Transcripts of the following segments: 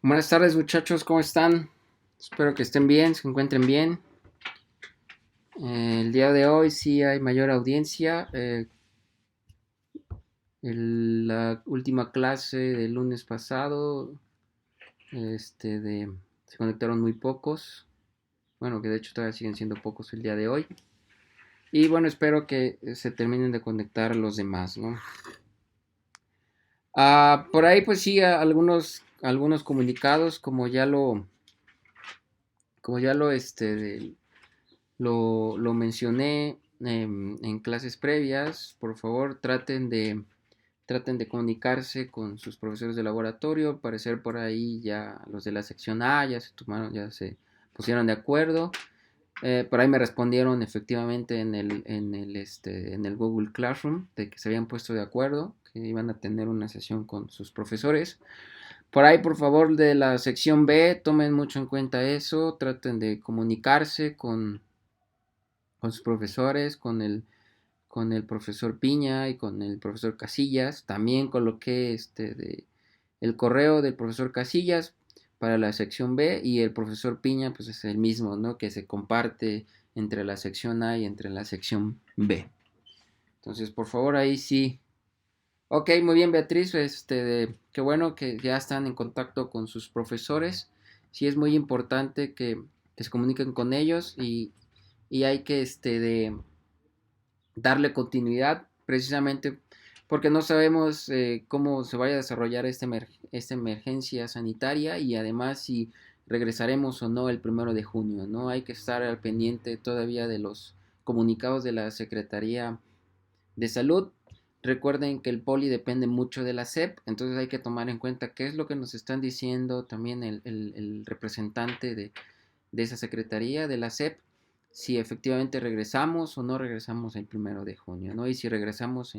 Buenas tardes muchachos, ¿cómo están? Espero que estén bien, se encuentren bien. El día de hoy sí hay mayor audiencia. La última clase del lunes pasado, se conectaron muy pocos. Bueno, que de hecho todavía siguen siendo pocos el día de hoy. Y bueno, espero que se terminen de conectar los demás, ¿no? Por ahí pues sí, algunos comunicados, como ya lo mencioné en clases previas. Por favor, traten de comunicarse con sus profesores de laboratorio. Al parecer por ahí ya los de la sección A ya se pusieron de acuerdo. Por ahí me respondieron efectivamente en el Google Classroom de que se habían puesto de acuerdo, que iban a tener una sesión con sus profesores. Por ahí, por favor, de la sección B, tomen mucho en cuenta eso. Traten de comunicarse con sus profesores, con el profesor Piña y con el profesor Casillas. También coloqué el correo del profesor Casillas para la sección B, y el profesor Piña pues es el mismo, ¿no? Que se comparte entre la sección A y entre la sección B. Entonces, por favor, ahí sí. Ok, muy bien, Beatriz. Qué bueno que ya están en contacto con sus profesores. Sí, es muy importante que se comuniquen con ellos, y hay que darle continuidad, precisamente porque no sabemos cómo se vaya a desarrollar esta emergencia sanitaria, y además si regresaremos o no el 1 de junio, ¿no? Hay que estar al pendiente todavía de los comunicados de la Secretaría de Salud. Recuerden que el poli depende mucho de la SEP, entonces hay que tomar en cuenta qué es lo que nos están diciendo también el representante de esa secretaría de la SEP, si efectivamente regresamos o no regresamos el 1 de junio, ¿no? Y si regresamos,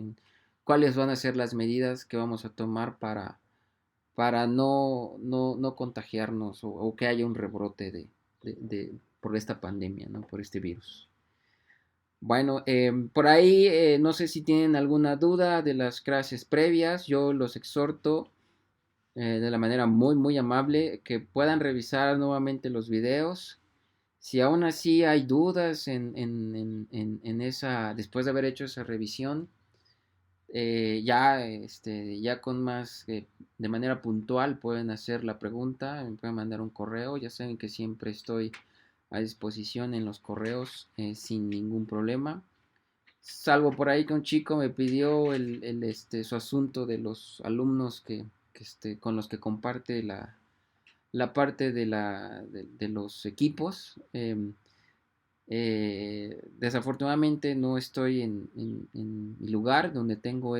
cuáles van a ser las medidas que vamos a tomar para no contagiarnos, o que haya un rebrote por esta pandemia, ¿no? Por este virus. Bueno, por ahí no sé si tienen alguna duda de las clases previas. Yo los exhorto de la manera muy, muy amable que puedan revisar nuevamente los videos. Si aún así hay dudas después de haber hecho esa revisión, ya con más, de manera puntual pueden hacer la pregunta, me pueden mandar un correo. Ya saben que siempre estoy a disposición en los correos, sin ningún problema. Salvo por ahí que un chico me pidió su asunto de los alumnos con los que comparte la parte de los equipos. Desafortunadamente no estoy en mi lugar donde tengo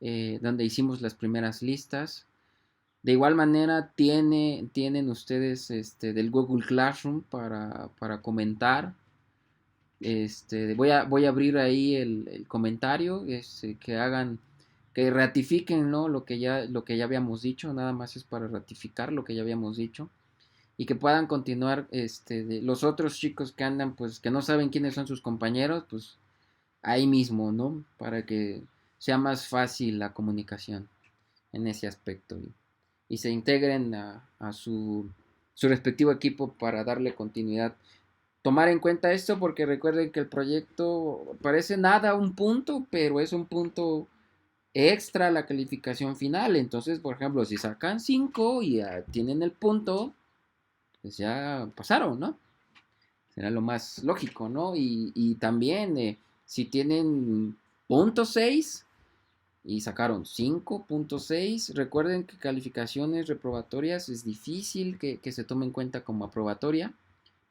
donde hicimos las primeras listas. De igual manera tienen ustedes del Google Classroom para comentar. Voy a abrir ahí el comentario, que ratifiquen, ¿no? Lo que ya habíamos dicho. Nada más es para ratificar lo que ya habíamos dicho, y que puedan continuar, de los otros chicos que andan, pues que no saben quiénes son sus compañeros, pues ahí mismo, ¿no? Para que sea más fácil la comunicación en ese aspecto, y se integren a su respectivo equipo para darle continuidad. Tomar en cuenta esto porque recuerden que el proyecto parece nada un punto, pero es un punto extra a la calificación final. Entonces, por ejemplo, si sacan 5 y ya tienen el punto, pues ya pasaron, ¿no? Será lo más lógico, ¿no? Y también, si tienen .6 y sacaron 5.6, recuerden que calificaciones reprobatorias es difícil que se tome en cuenta como aprobatoria,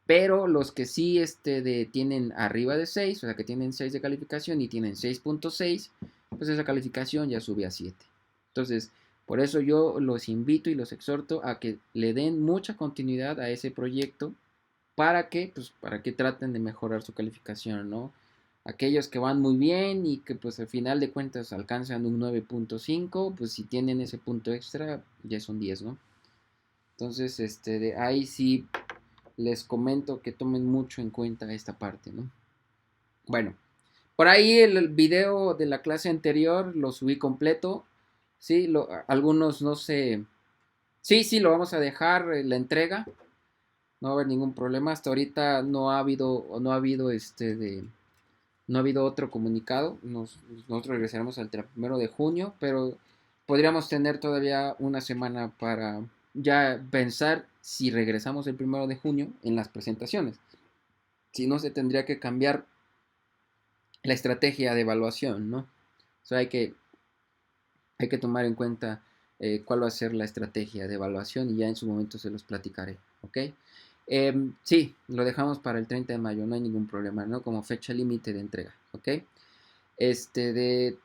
pero los que sí tienen arriba de 6, o sea que tienen 6 de calificación y tienen 6.6, pues esa calificación ya sube a 7. Entonces, por eso yo los invito y los exhorto a que le den mucha continuidad a ese proyecto. Para que traten de mejorar su calificación, ¿no? Aquellos que van muy bien y que pues al final de cuentas alcanzan un 9.5, pues si tienen ese punto extra ya es un 10, ¿no? Entonces, de ahí sí les comento que tomen mucho en cuenta esta parte, ¿no? Bueno, por ahí el video de la clase anterior lo subí completo, ¿sí? Algunos Sí, sí, lo vamos a dejar, la entrega, no va a haber ningún problema. Hasta ahorita no ha habido, o no ha habido no ha habido otro comunicado. Nosotros regresaremos al 1 de junio, pero podríamos tener todavía una semana para ya pensar si regresamos el 1 de junio en las presentaciones. Si no, se tendría que cambiar la estrategia de evaluación, ¿no? O sea, hay que tomar en cuenta cuál va a ser la estrategia de evaluación y ya en su momento se los platicaré, ¿ok? Sí, lo dejamos para el 30 de mayo, no hay ningún problema, ¿no? Como fecha límite de entrega, ¿ok? De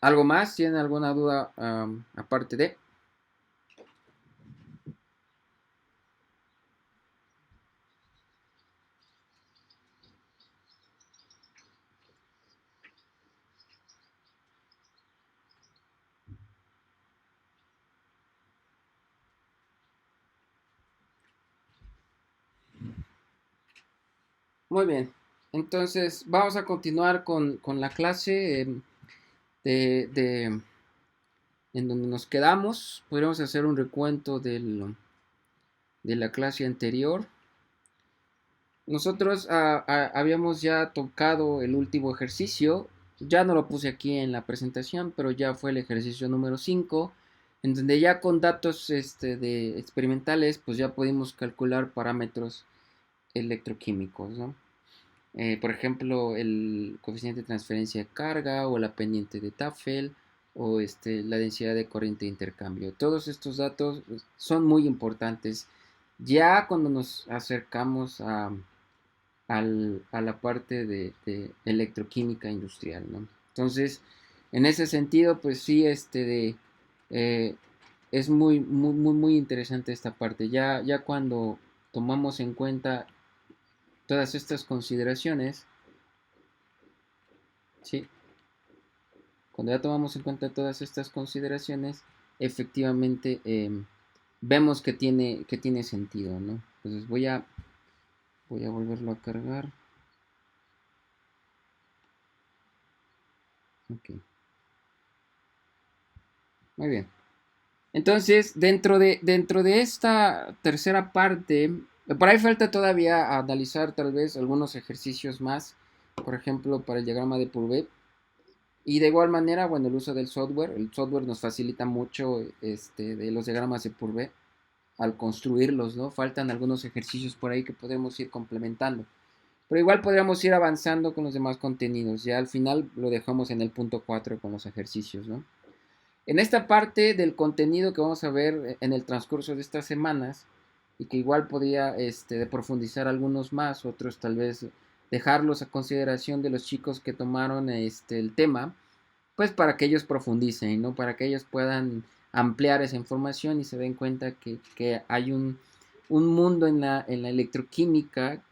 ¿Algo más? ¿Tienen alguna duda aparte de? Muy bien. Entonces, vamos a continuar con la clase de, de- en donde nos quedamos. Podríamos hacer un recuento de la clase anterior. Nosotros habíamos ya tocado el último ejercicio. Ya no lo puse aquí en la presentación, pero ya fue el ejercicio número 5, en donde ya con datos de experimentales, pues ya pudimos calcular parámetros electroquímicos, ¿no? Por ejemplo, el coeficiente de transferencia de carga o la pendiente de Tafel o la densidad de corriente de intercambio. Todos estos datos son muy importantes ya cuando nos acercamos a la parte de electroquímica industrial, ¿no? Entonces, en ese sentido, pues sí, eh, es muy interesante esta parte. Ya cuando tomamos en cuenta todas estas consideraciones, ¿sí? Cuando ya tomamos en cuenta todas estas consideraciones, efectivamente vemos que tiene sentido, ¿no? Entonces voy a volverlo a cargar. Ok, muy bien. Entonces, dentro de esta tercera parte, por ahí falta todavía analizar tal vez algunos ejercicios más, por ejemplo, para el diagrama de Purvé. Y de igual manera, bueno, el uso del software. El software nos facilita mucho de los diagramas de Purvé al construirlos, ¿no? Faltan algunos ejercicios por ahí que podemos ir complementando. Pero igual podríamos ir avanzando con los demás contenidos. Ya al final lo dejamos en el punto 4 con los ejercicios, ¿no? En esta parte del contenido que vamos a ver en el transcurso de estas semanas y que igual podría de profundizar algunos más, otros tal vez dejarlos a consideración de los chicos que tomaron el tema, pues para que ellos profundicen, ¿no? Para que ellos puedan ampliar esa información y se den cuenta que hay un mundo en la electroquímica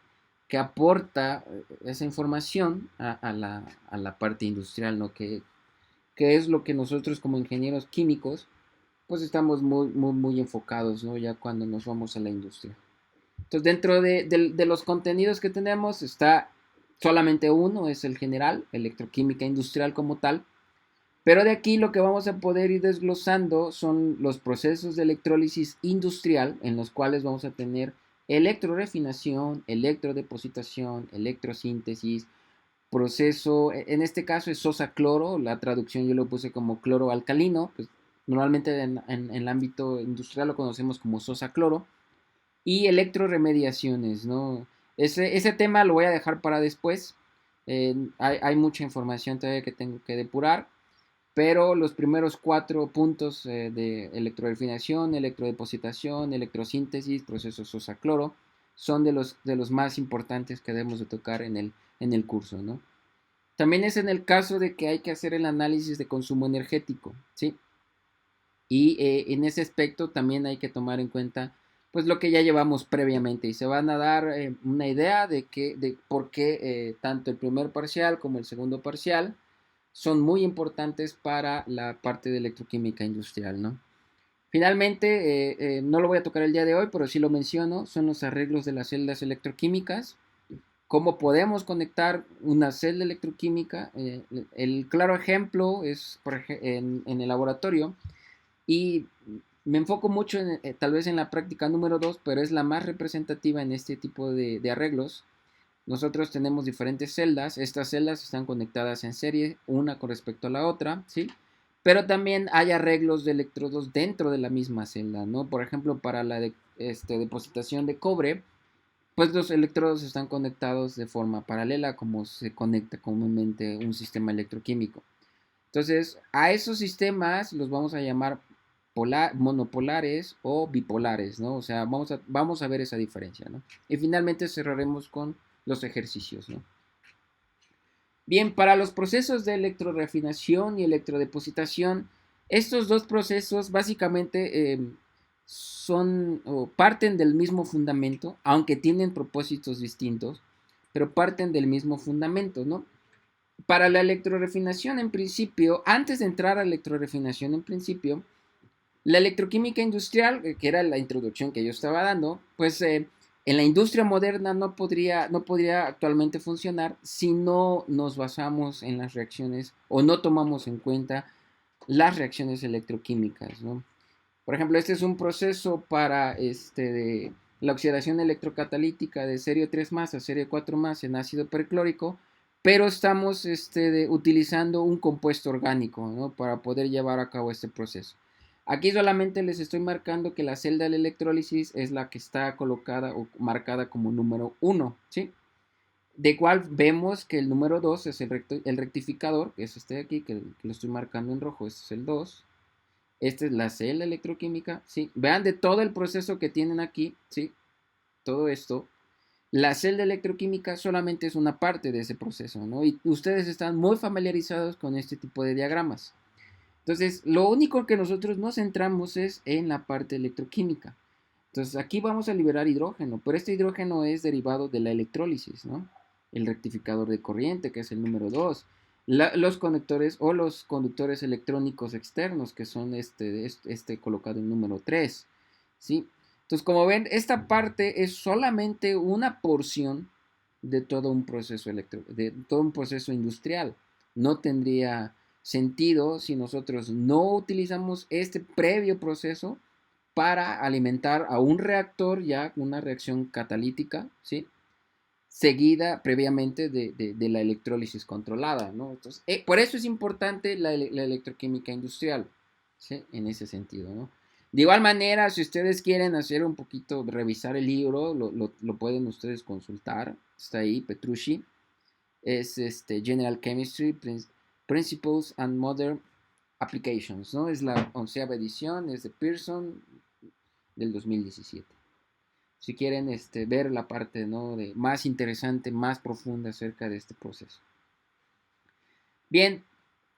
que aporta esa información a la parte industrial, ¿no? Que es lo que nosotros como ingenieros químicos pues estamos muy enfocados, ¿no? Ya cuando nos vamos a la industria. Entonces, dentro de los contenidos que tenemos está solamente uno, es el general, electroquímica industrial como tal, pero de aquí lo que vamos a poder ir desglosando son los procesos de electrólisis industrial en los cuales vamos a tener electrorefinación, electrodepositación, electrosíntesis, proceso, en este caso es sosa cloro, la traducción yo lo puse como cloro alcalino, pues normalmente en el ámbito industrial lo conocemos como sosa cloro, y electroremediaciones, ¿no? Ese tema lo voy a dejar para después, hay mucha información todavía que tengo que depurar, pero los primeros 4 puntos de electrorefinación, electrodepositación, electrosíntesis, proceso sosa cloro, son de los más importantes que debemos de tocar en el curso, ¿no? También es en el caso de que hay que hacer el análisis de consumo energético, ¿sí? Y en ese aspecto también hay que tomar en cuenta pues lo que ya llevamos previamente y se van a dar una idea de por qué tanto el primer parcial como el segundo parcial son muy importantes para la parte de electroquímica industrial, ¿no? Finalmente, no lo voy a tocar el día de hoy, pero sí lo menciono, son los arreglos de las celdas electroquímicas, cómo podemos conectar una celda electroquímica. El claro ejemplo es en el laboratorio y Me enfoco mucho tal vez en la práctica número 2, pero es la más representativa en este tipo de arreglos. Nosotros tenemos diferentes celdas, estas celdas están conectadas en serie, una con respecto a la otra, ¿sí? Pero también hay arreglos de electrodos dentro de la misma celda, ¿no? Por ejemplo, para la depositación de cobre, pues los electrodos están conectados de forma paralela, como se conecta comúnmente un sistema electroquímico. Entonces, a esos sistemas los vamos a llamar monopolares o bipolares, ¿no? O sea, vamos a ver esa diferencia, ¿no? Y finalmente cerraremos con los ejercicios, ¿no? Bien, para los procesos de electrorefinación y electrodepositación, estos dos procesos básicamente son o parten del mismo fundamento, aunque tienen propósitos distintos, pero parten del mismo fundamento, ¿no? Para la electrorefinación en principio, antes de entrar a electrorefinación en principio, la electroquímica industrial, que era la introducción que yo estaba dando, pues en la industria moderna no podría actualmente funcionar si no nos basamos en las reacciones o no tomamos en cuenta las reacciones electroquímicas, ¿no? Por ejemplo, este es un proceso para de la oxidación electrocatalítica de serie 3 más a serie 4 más en ácido perclórico, pero estamos utilizando un compuesto orgánico, ¿no? Para poder llevar a cabo este proceso. Aquí solamente les estoy marcando que la celda de electrólisis es la que está colocada o marcada como número 1, ¿sí? De cual vemos que el número 2 es el rectificador, que es este de aquí, que lo estoy marcando en rojo, este es el 2. Esta es la celda electroquímica, ¿sí? Vean de todo el proceso que tienen aquí, ¿sí? Todo esto. La celda electroquímica solamente es una parte de ese proceso, ¿no? Y ustedes están muy familiarizados con este tipo de diagramas. Entonces, lo único que nosotros nos centramos es en la parte electroquímica. Entonces, aquí vamos a liberar hidrógeno, pero este hidrógeno es derivado de la electrólisis, ¿no? El rectificador de corriente, que es el número 2. Los conectores o los conductores electrónicos externos, que son colocado en número 3, ¿sí? Entonces, como ven, esta parte es solamente una porción de todo un proceso de todo un proceso industrial. No tendría sentido si nosotros no utilizamos este previo proceso para alimentar a un reactor ya una reacción catalítica, ¿sí? Seguida previamente de la electrólisis controlada, ¿no? Entonces, por eso es importante la electroquímica industrial, ¿sí? En ese sentido, ¿no? De igual manera, si ustedes quieren hacer un poquito, revisar el libro, lo pueden ustedes consultar. Está ahí, Petrucci. Es General Chemistry, Principles and Modern Applications, ¿no? Es la 11ª edición, es de Pearson del 2017. Si quieren ver la parte, ¿no?, más interesante, más profunda acerca de este proceso. Bien,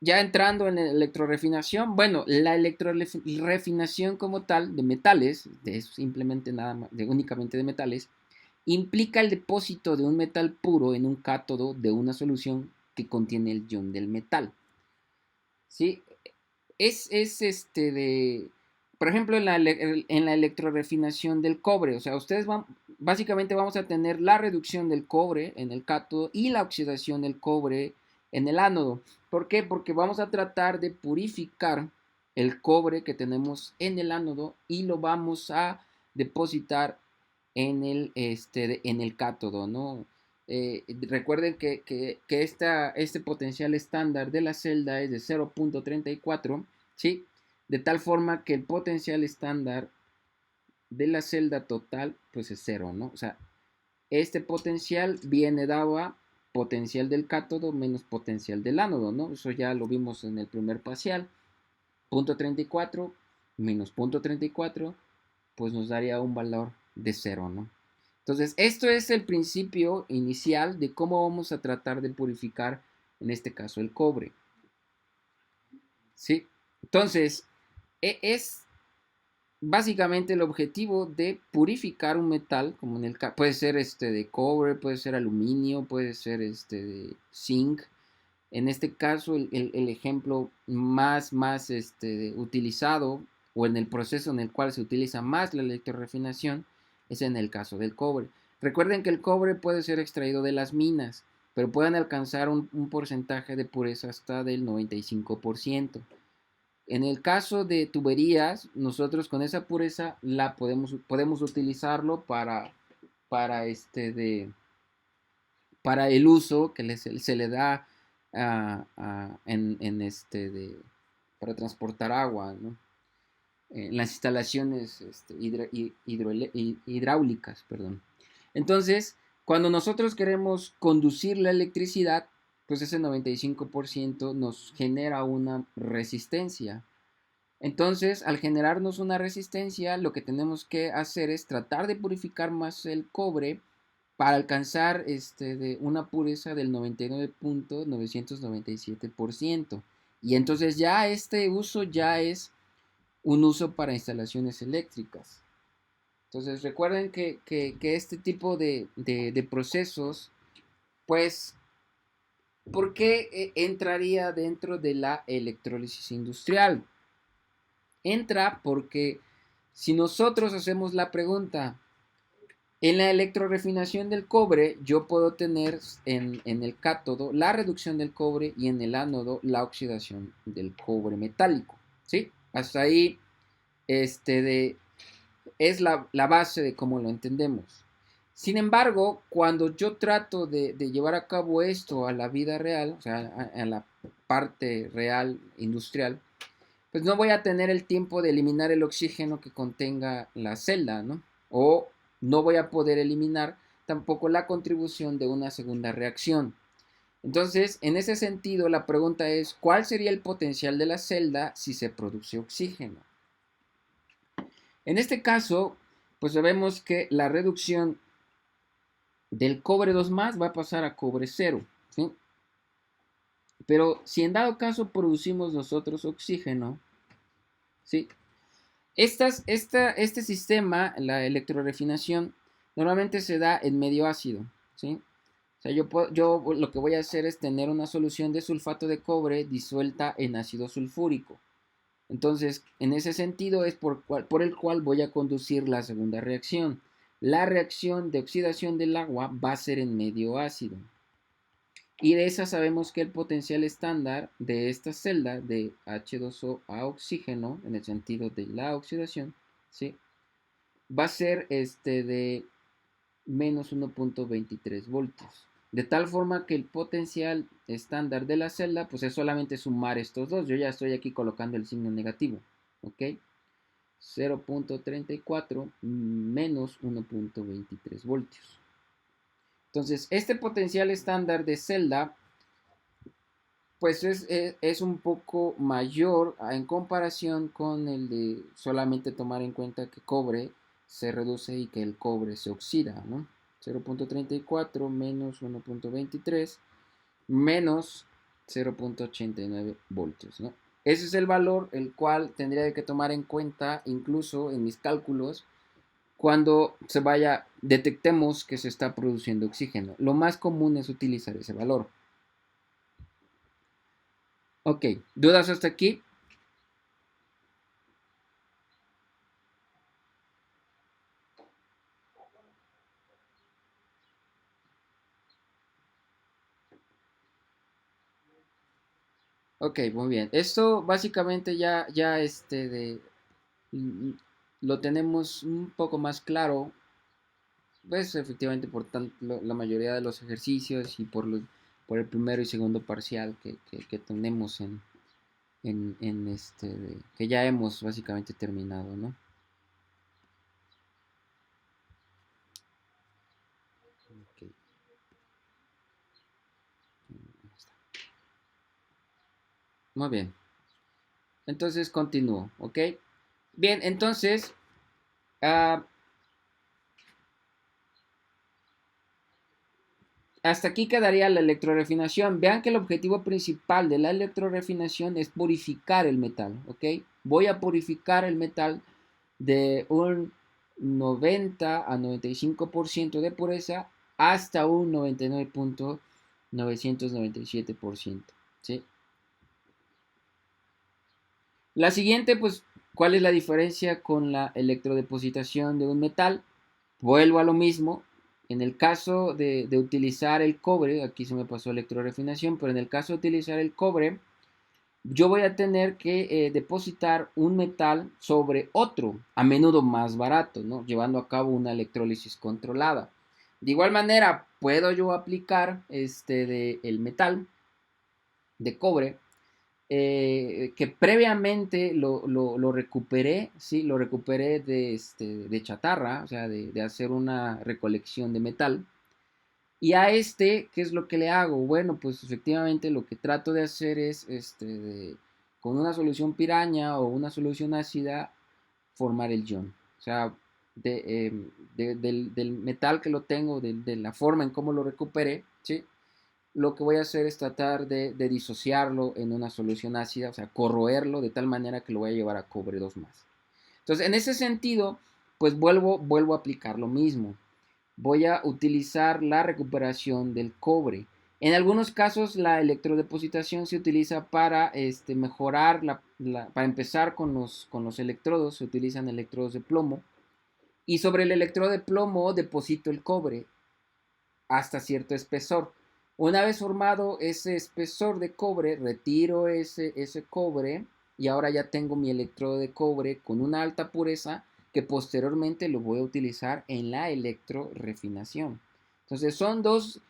ya entrando en la electrorefinación, bueno, la electrorefinación como tal de metales, de simplemente nada más, únicamente de metales, implica el depósito de un metal puro en un cátodo de una solución que contiene el ion del metal. ¿Sí? Por ejemplo, en la electrorefinación del cobre, o sea, básicamente vamos a tener la reducción del cobre en el cátodo y la oxidación del cobre en el ánodo. ¿Por qué? Porque vamos a tratar de purificar el cobre que tenemos en el ánodo y lo vamos a depositar en el cátodo, ¿no? Recuerden que este potencial estándar de la celda es de 0.34, ¿sí? De tal forma que el potencial estándar de la celda total pues es 0, ¿no? O sea, este potencial viene dado a potencial del cátodo menos potencial del ánodo, ¿no? Eso ya lo vimos en el primer parcial. 0.34 menos 0.34 pues nos daría un valor de 0, ¿no? Entonces, esto es el principio inicial de cómo vamos a tratar de purificar, en este caso, el cobre. ¿Sí? Entonces, es básicamente el objetivo de purificar un metal, como en el caso, puede ser de cobre, puede ser aluminio, puede ser de zinc. En este caso, el ejemplo más utilizado, o en el proceso en el cual se utiliza más la electrorefinación, es en el caso del cobre. Recuerden que el cobre puede ser extraído de las minas, pero pueden alcanzar un porcentaje de pureza hasta del 95%. En el caso de tuberías, nosotros con esa pureza podemos utilizarlo para, para el uso que se le da para transportar agua, ¿no? En las instalaciones hidráulicas, perdón. Entonces, cuando nosotros queremos conducir la electricidad, pues ese 95% nos genera una resistencia. Entonces, al generarnos una resistencia, lo que tenemos que hacer es tratar de purificar más el cobre para alcanzar de una pureza del 99.997%. Y entonces ya este uso ya es un uso para instalaciones eléctricas. Entonces recuerden que este tipo de procesos, pues, ¿por qué entraría dentro de la electrólisis industrial? Entra porque si nosotros hacemos la pregunta, en la electrorefinación del cobre, yo puedo tener en el cátodo la reducción del cobre y en el ánodo la oxidación del cobre metálico. ¿Sí? Hasta ahí es la base de cómo lo entendemos. Sin embargo, cuando yo trato de llevar a cabo esto a la vida real, o sea, a la parte real industrial, pues no voy a tener el tiempo de eliminar el oxígeno que contenga la celda, ¿no? O no voy a poder eliminar tampoco la contribución de una segunda reacción. Entonces, en ese sentido, la pregunta es, ¿cuál sería el potencial de la celda si se produce oxígeno? En este caso, pues sabemos que la reducción del cobre 2 más va a pasar a cobre 0, ¿sí? Pero si en dado caso producimos nosotros oxígeno, ¿sí? Este sistema, la electrorefinación, normalmente se da en medio ácido, ¿sí? O sea, yo lo que voy a hacer es tener una solución de sulfato de cobre disuelta en ácido sulfúrico. Entonces, en ese sentido es por el cual voy a conducir la segunda reacción. La reacción de oxidación del agua va a ser en medio ácido. Y de esa sabemos que el potencial estándar de esta celda de H2O a oxígeno, en el sentido de la oxidación, ¿sí? Va a ser de menos 1.23 voltios. De tal forma que el potencial estándar de la celda, pues es solamente sumar estos dos. Yo ya estoy aquí colocando el signo negativo, ¿ok? 0.34 menos 1.23 voltios. Entonces, este potencial estándar de celda, pues es un poco mayor en comparación con el de solamente tomar en cuenta que cobre se reduce y que el cobre se oxida, ¿no? 0.34 menos 1.23 menos 0.89 voltios, ¿no? Ese es el valor el cual tendría que tomar en cuenta incluso en mis cálculos cuando detectemos que se está produciendo oxígeno. Lo más común es utilizar ese valor. Ok, ¿dudas hasta aquí? Ok, muy bien. Esto básicamente ya lo tenemos un poco más claro, pues efectivamente por la mayoría de los ejercicios y por el primero y segundo parcial que tenemos que ya hemos básicamente terminado, ¿no? Ok. Muy bien. Entonces continúo, ¿ok? Bien, entonces, uh, hasta aquí quedaría la electrorefinación. Vean que el objetivo principal de la electrorefinación es purificar el metal, ¿ok? Voy a purificar el metal de un 90 a 95% de pureza hasta un 99.997%, ¿sí? La siguiente, pues, ¿cuál es la diferencia con la electrodepositación de un metal? Vuelvo a lo mismo. En el caso de utilizar el cobre, aquí se me pasó electrorefinación, pero en el caso de utilizar el cobre, yo voy a tener que depositar un metal sobre otro, a menudo más barato, ¿no? Llevando a cabo una electrólisis controlada. De igual manera, puedo yo aplicar el metal de cobre que previamente lo recuperé, ¿sí? Lo recuperé de chatarra, o sea, de hacer una recolección de metal. Y a ¿qué es lo que le hago? Bueno, pues efectivamente lo que trato de hacer es, con una solución piraña o una solución ácida, formar el ion. O sea, del metal que lo tengo, de la forma en cómo lo recuperé, ¿sí? Lo que voy a hacer es tratar de disociarlo en una solución ácida, o sea, corroerlo de tal manera que lo voy a llevar a cobre 2 más. Entonces, en ese sentido, pues vuelvo a aplicar lo mismo. Voy a utilizar la recuperación del cobre. En algunos casos la electrodepositación se utiliza para mejorar, para empezar con los electrodos, se utilizan electrodos de plomo. Y sobre el electrodo de plomo deposito el cobre hasta cierto espesor. Una vez formado ese espesor de cobre, retiro ese cobre y ahora ya tengo mi electrodo de cobre con una alta pureza que posteriormente lo voy a utilizar en la electrorefinación. Entonces son dos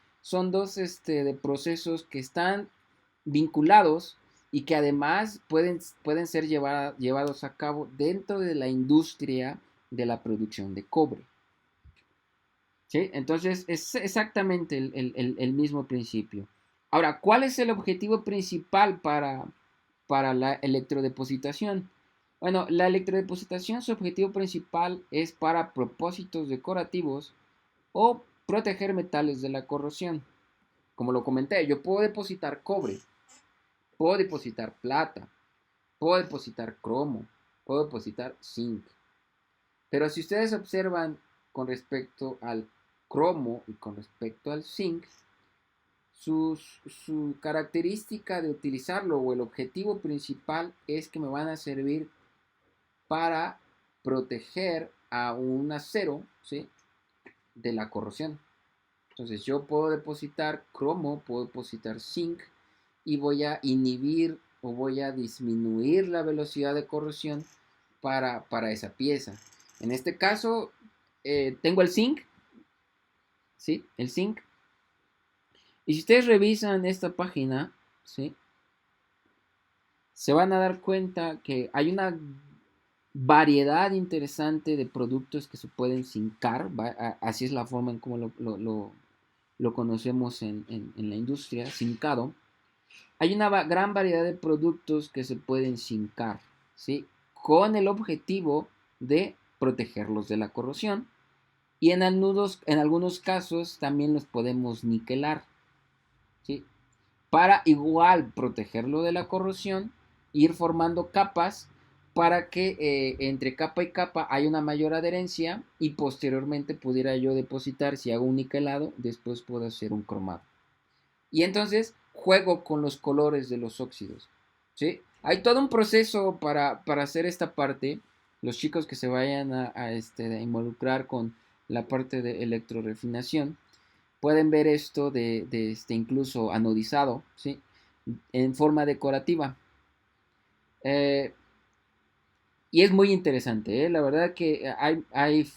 de procesos que están vinculados y que además pueden ser llevados a cabo dentro de la industria de la producción de cobre. ¿Sí? Entonces es exactamente el mismo principio. Ahora, ¿cuál es el objetivo principal para la electrodepositación? Bueno, la electrodepositación, su objetivo principal es para propósitos decorativos o proteger metales de la corrosión. Como lo comenté, yo puedo depositar cobre, puedo depositar plata, puedo depositar cromo, puedo depositar zinc. Pero si ustedes observan con respecto al cromo y con respecto al zinc, su característica de utilizarlo o el objetivo principal es que me van a servir para proteger a un acero, ¿sí?, de la corrosión. Entonces yo puedo depositar cromo, puedo depositar zinc y voy a inhibir o voy a disminuir la velocidad de corrosión para esa pieza. En este caso, tengo el zinc, ¿sí? El zinc. Y si ustedes revisan esta página, ¿sí?, se van a dar cuenta que hay una variedad interesante de productos que se pueden zincar. Así es la forma en cómo lo conocemos en la industria, zincado. Hay una gran variedad de productos que se pueden zincar, ¿sí?, con el objetivo de protegerlos de la corrosión. Y en algunos casos también los podemos niquelar, ¿sí?, para igual protegerlo de la corrosión, ir formando capas para que entre capa y capa hay una mayor adherencia y posteriormente pudiera yo depositar, si hago un niquelado, después puedo hacer un cromado. Y entonces juego con los colores de los óxidos, ¿sí? Hay todo un proceso para hacer esta parte. Los chicos que se vayan a involucrar con la parte de electrorefinación pueden ver esto de incluso anodizado, ¿sí?, en forma decorativa. Eh, y es muy interesante, ¿eh? La verdad que hay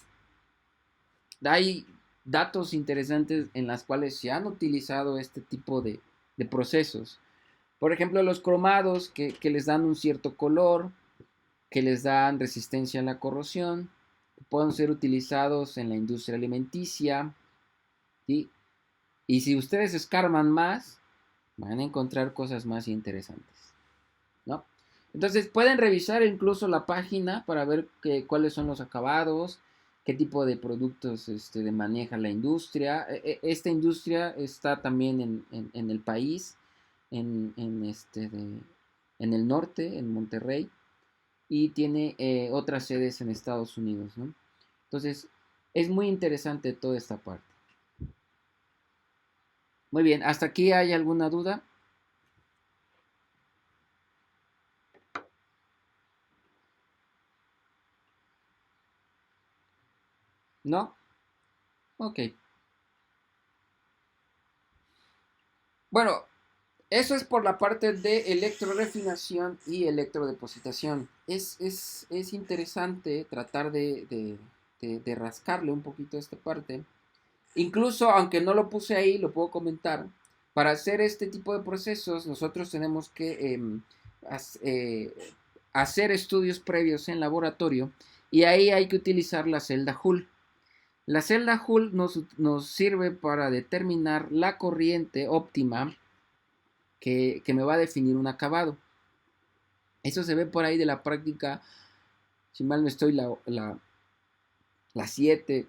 datos interesantes en las cuales se han utilizado este tipo de procesos. Por ejemplo, los cromados que les dan un cierto color, que les dan resistencia a la corrosión, que pueden ser utilizados en la industria alimenticia, ¿sí? Y si ustedes escarban más, van a encontrar cosas más interesantes, ¿no? Entonces pueden revisar incluso la página para ver cuáles son los acabados, qué tipo de productos maneja la industria. Esta industria está también en el país, en el norte, en Monterrey, y tiene otras sedes en Estados Unidos, ¿no? Entonces, es muy interesante toda esta parte. Muy bien, ¿hasta aquí hay alguna duda? ¿No? Ok. Bueno, Eso es por la parte de electrorefinación y electrodepositación. Es interesante tratar de rascarle un poquito a esta parte. Incluso, aunque no lo puse ahí, lo puedo comentar. Para hacer este tipo de procesos, nosotros tenemos que hacer estudios previos en laboratorio y ahí hay que utilizar la celda Joule. La celda Joule nos sirve para determinar la corriente óptima que me va a definir un acabado. Eso se ve por ahí de la práctica, si mal no estoy, la 7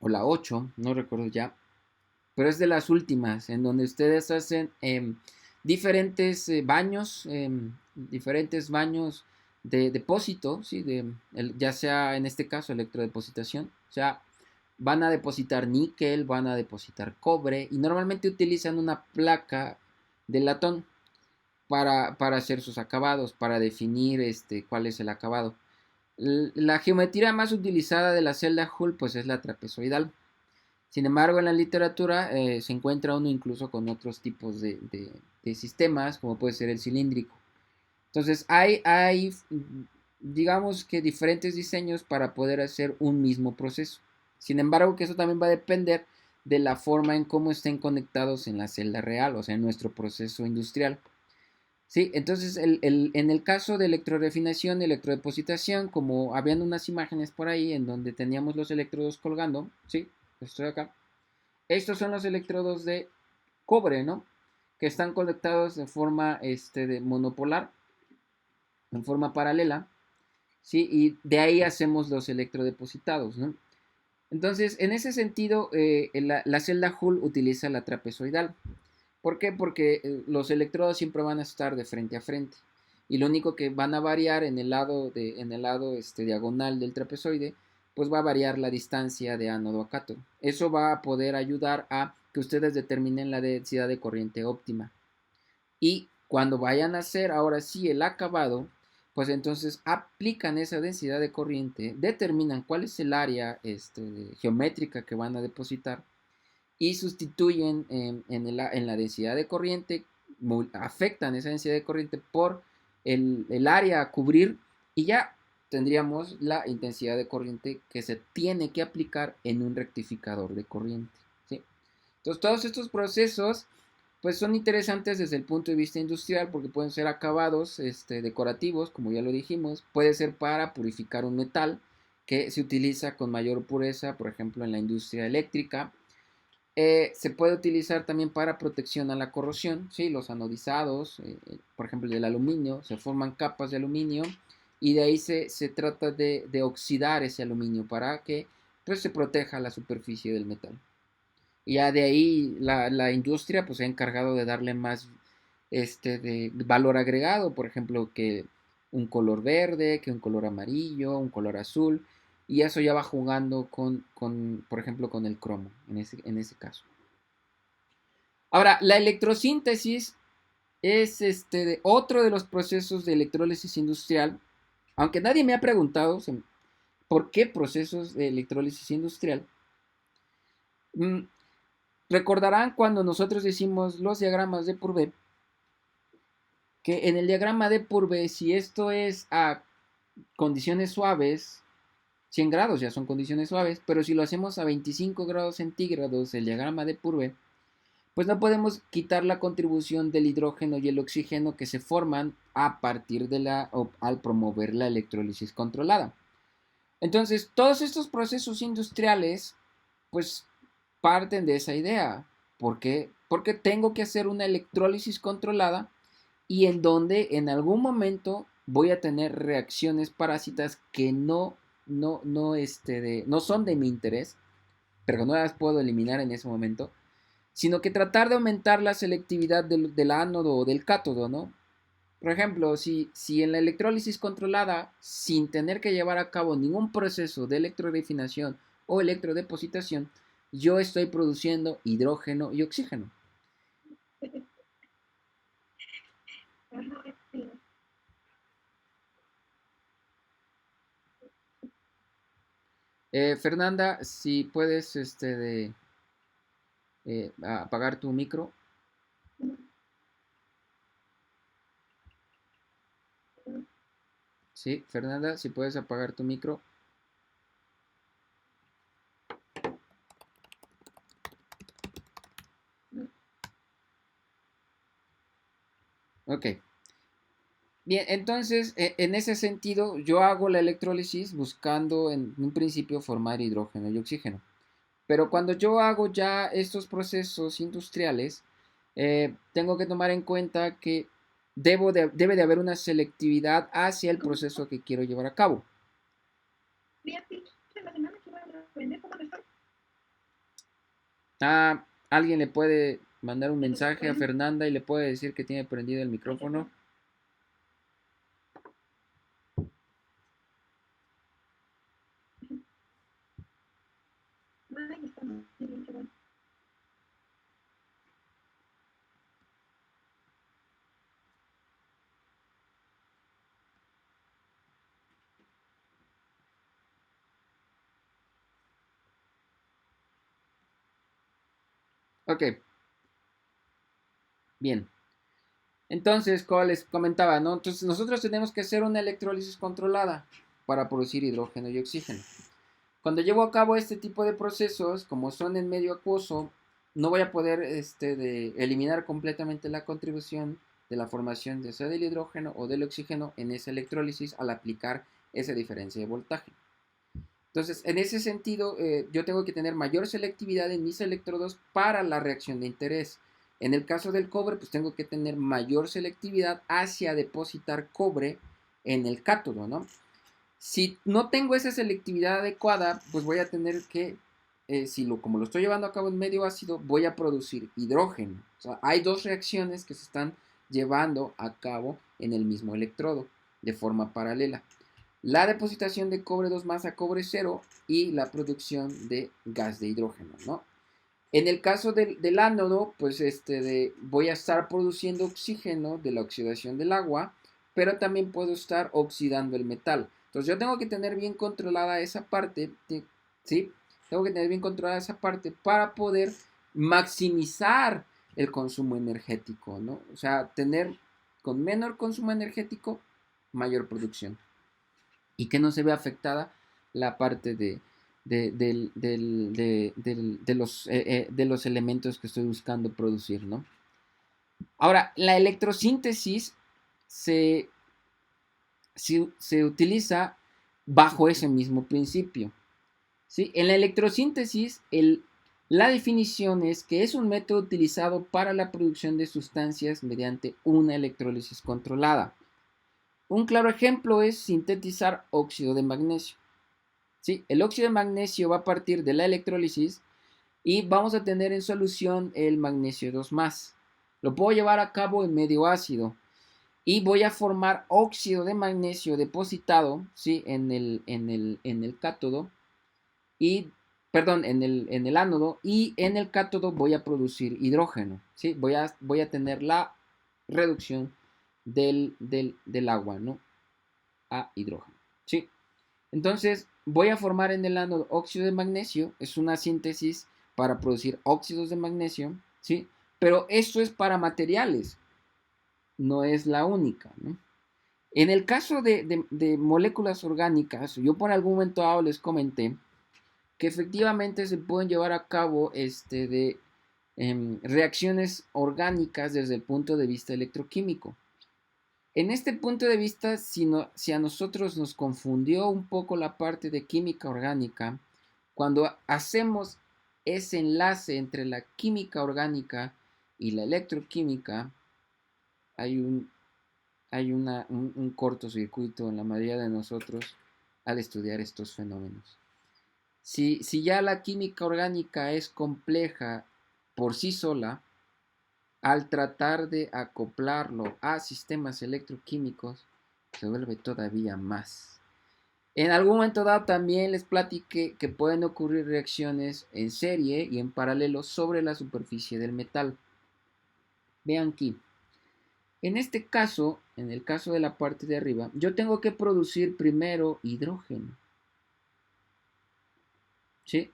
o la 8, no recuerdo ya, pero es de las últimas, en donde ustedes hacen diferentes baños, de depósito, ¿sí? Ya sea en este caso electrodepositación, o sea, van a depositar níquel, van a depositar cobre y normalmente utilizan una placa de latón para hacer sus acabados, para definir cuál es el acabado. La geometría más utilizada de la celda Joule pues es la trapezoidal. Sin embargo, en la literatura se encuentra uno incluso con otros tipos de sistemas, como puede ser el cilíndrico. Entonces, hay, digamos que diferentes diseños para poder hacer un mismo proceso. Sin embargo, que eso también va a depender de la forma en cómo estén conectados en la celda real, o sea, en nuestro proceso industrial. Sí, entonces en el caso de electrorefinación y electrodepositación, como habían unas imágenes por ahí en donde teníamos los electrodos colgando, sí, estoy acá. Estos son los electrodos de cobre, ¿no? Que están conectados de forma de monopolar, en forma paralela, ¿sí? Y de ahí hacemos los electrodepositados, ¿no? Entonces, en ese sentido, la celda Joule utiliza la trapezoidal. ¿Por qué? Porque los electrodos siempre van a estar de frente a frente. Y lo único que van a variar en el lado diagonal del trapezoide, pues va a variar la distancia de ánodo a cátodo. Eso va a poder ayudar a que ustedes determinen la densidad de corriente óptima. Y cuando vayan a hacer ahora sí el acabado, pues entonces aplican esa densidad de corriente, determinan cuál es el área geométrica que van a depositar y sustituyen en la densidad de corriente, afectan esa densidad de corriente por el área a cubrir y ya tendríamos la intensidad de corriente que se tiene que aplicar en un rectificador de corriente. ¿Sí? Entonces todos estos procesos pues son interesantes desde el punto de vista industrial porque pueden ser acabados decorativos, como ya lo dijimos, puede ser para purificar un metal que se utiliza con mayor pureza, por ejemplo, en la industria eléctrica. Se puede utilizar también para protección a la corrosión, ¿sí? Los anodizados, por ejemplo, del aluminio, se forman capas de aluminio y de ahí se trata de oxidar ese aluminio para que pues, se proteja la superficie del metal. Y ya de ahí la industria pues, se ha encargado de darle más de valor agregado, por ejemplo, que un color verde, que un color amarillo, un color azul, y eso ya va jugando por ejemplo, con el cromo, en ese caso. Ahora, la electrosíntesis es otro de los procesos de electrólisis industrial, aunque nadie me ha preguntado por qué procesos de electrólisis industrial. Mm, Recordarán cuando nosotros hicimos los diagramas de Purvé, que en el diagrama de Purvé, si esto es a condiciones suaves, 100 grados ya son condiciones suaves, pero si lo hacemos a 25 grados centígrados, el diagrama de Purvé, pues no podemos quitar la contribución del hidrógeno y el oxígeno que se forman a partir al promover la electrólisis controlada. Entonces, todos estos procesos industriales, pues parten de esa idea. ¿Por qué? Porque tengo que hacer una electrólisis controlada y en donde en algún momento voy a tener reacciones parásitas que no son de mi interés, pero no las puedo eliminar en ese momento, sino que tratar de aumentar la selectividad del ánodo o del cátodo, ¿no? Por ejemplo, si en la electrólisis controlada, sin tener que llevar a cabo ningún proceso de electrorefinación o electrodepositación, yo estoy produciendo hidrógeno y oxígeno. Fernanda, si puedes apagar tu micro. Sí, Fernanda, si puedes apagar tu micro. Ok. Bien, entonces, en ese sentido, yo hago la electrólisis buscando en un principio formar hidrógeno y oxígeno. Pero cuando yo hago ya estos procesos industriales, tengo que tomar en cuenta que debe de haber una selectividad hacia el proceso que quiero llevar a cabo. Ah, alguien le puede mandar un mensaje a Fernanda y le puede decir que tiene prendido el micrófono. Ok, bien. Entonces, como les comentaba, ¿no? Entonces, nosotros tenemos que hacer una electrólisis controlada para producir hidrógeno y oxígeno. Cuando llevo a cabo este tipo de procesos, como son en medio acuoso, no voy a poder eliminar completamente la contribución de la formación de sea del hidrógeno o del oxígeno en esa electrólisis al aplicar esa diferencia de voltaje. Entonces, en ese sentido, yo tengo que tener mayor selectividad en mis electrodos para la reacción de interés. En el caso del cobre, pues tengo que tener mayor selectividad hacia depositar cobre en el cátodo, ¿no? Si no tengo esa selectividad adecuada, pues voy a tener que, como lo estoy llevando a cabo en medio ácido, voy a producir hidrógeno. O sea, hay dos reacciones que se están llevando a cabo en el mismo electrodo de forma paralela. La depositación de cobre 2 más a cobre 0 y la producción de gas de hidrógeno, ¿no? En el caso del ánodo, pues voy a estar produciendo oxígeno de la oxidación del agua, pero también puedo estar oxidando el metal. Entonces yo tengo que tener bien controlada esa parte, ¿sí? Tengo que tener bien controlada esa parte para poder maximizar el consumo energético, ¿no? O sea, tener con menor consumo energético, mayor producción y que no se ve afectada la parte de los elementos que estoy buscando producir, ¿no? Ahora, la electrosíntesis se, se utiliza bajo ese mismo principio. ¿Sí? En la electrosíntesis, la definición es que es un método utilizado para la producción de sustancias mediante una electrólisis controlada. Un claro ejemplo es sintetizar óxido de magnesio. ¿Sí? El óxido de magnesio va a partir de la electrólisis y vamos a tener en solución el magnesio 2 más. Lo puedo llevar a cabo en medio ácido y voy a formar óxido de magnesio depositado, ¿sí? En el cátodo y, perdón, en el ánodo, y en el cátodo voy a producir hidrógeno, ¿sí? Voy a tener la reducción del agua, ¿no? A hidrógeno, ¿sí? Entonces voy a formar en el ánodo óxido de magnesio, es una síntesis para producir óxidos de magnesio, ¿sí? Pero esto es para materiales, no es la única, ¿no? En el caso de moléculas orgánicas, yo por algún momento dado les comenté que efectivamente se pueden llevar a cabo reacciones orgánicas desde el punto de vista electroquímico. En este punto de vista, si a nosotros nos confundió un poco la parte de química orgánica, cuando hacemos ese enlace entre la química orgánica y la electroquímica, hay un cortocircuito en la mayoría de nosotros al estudiar estos fenómenos. Si ya la química orgánica es compleja por sí sola, al tratar de acoplarlo a sistemas electroquímicos, se vuelve todavía más. En algún momento dado también les platiqué que pueden ocurrir reacciones en serie y en paralelo sobre la superficie del metal. Vean aquí. En este caso, en el caso de la parte de arriba, yo tengo que producir primero hidrógeno. ¿Sí?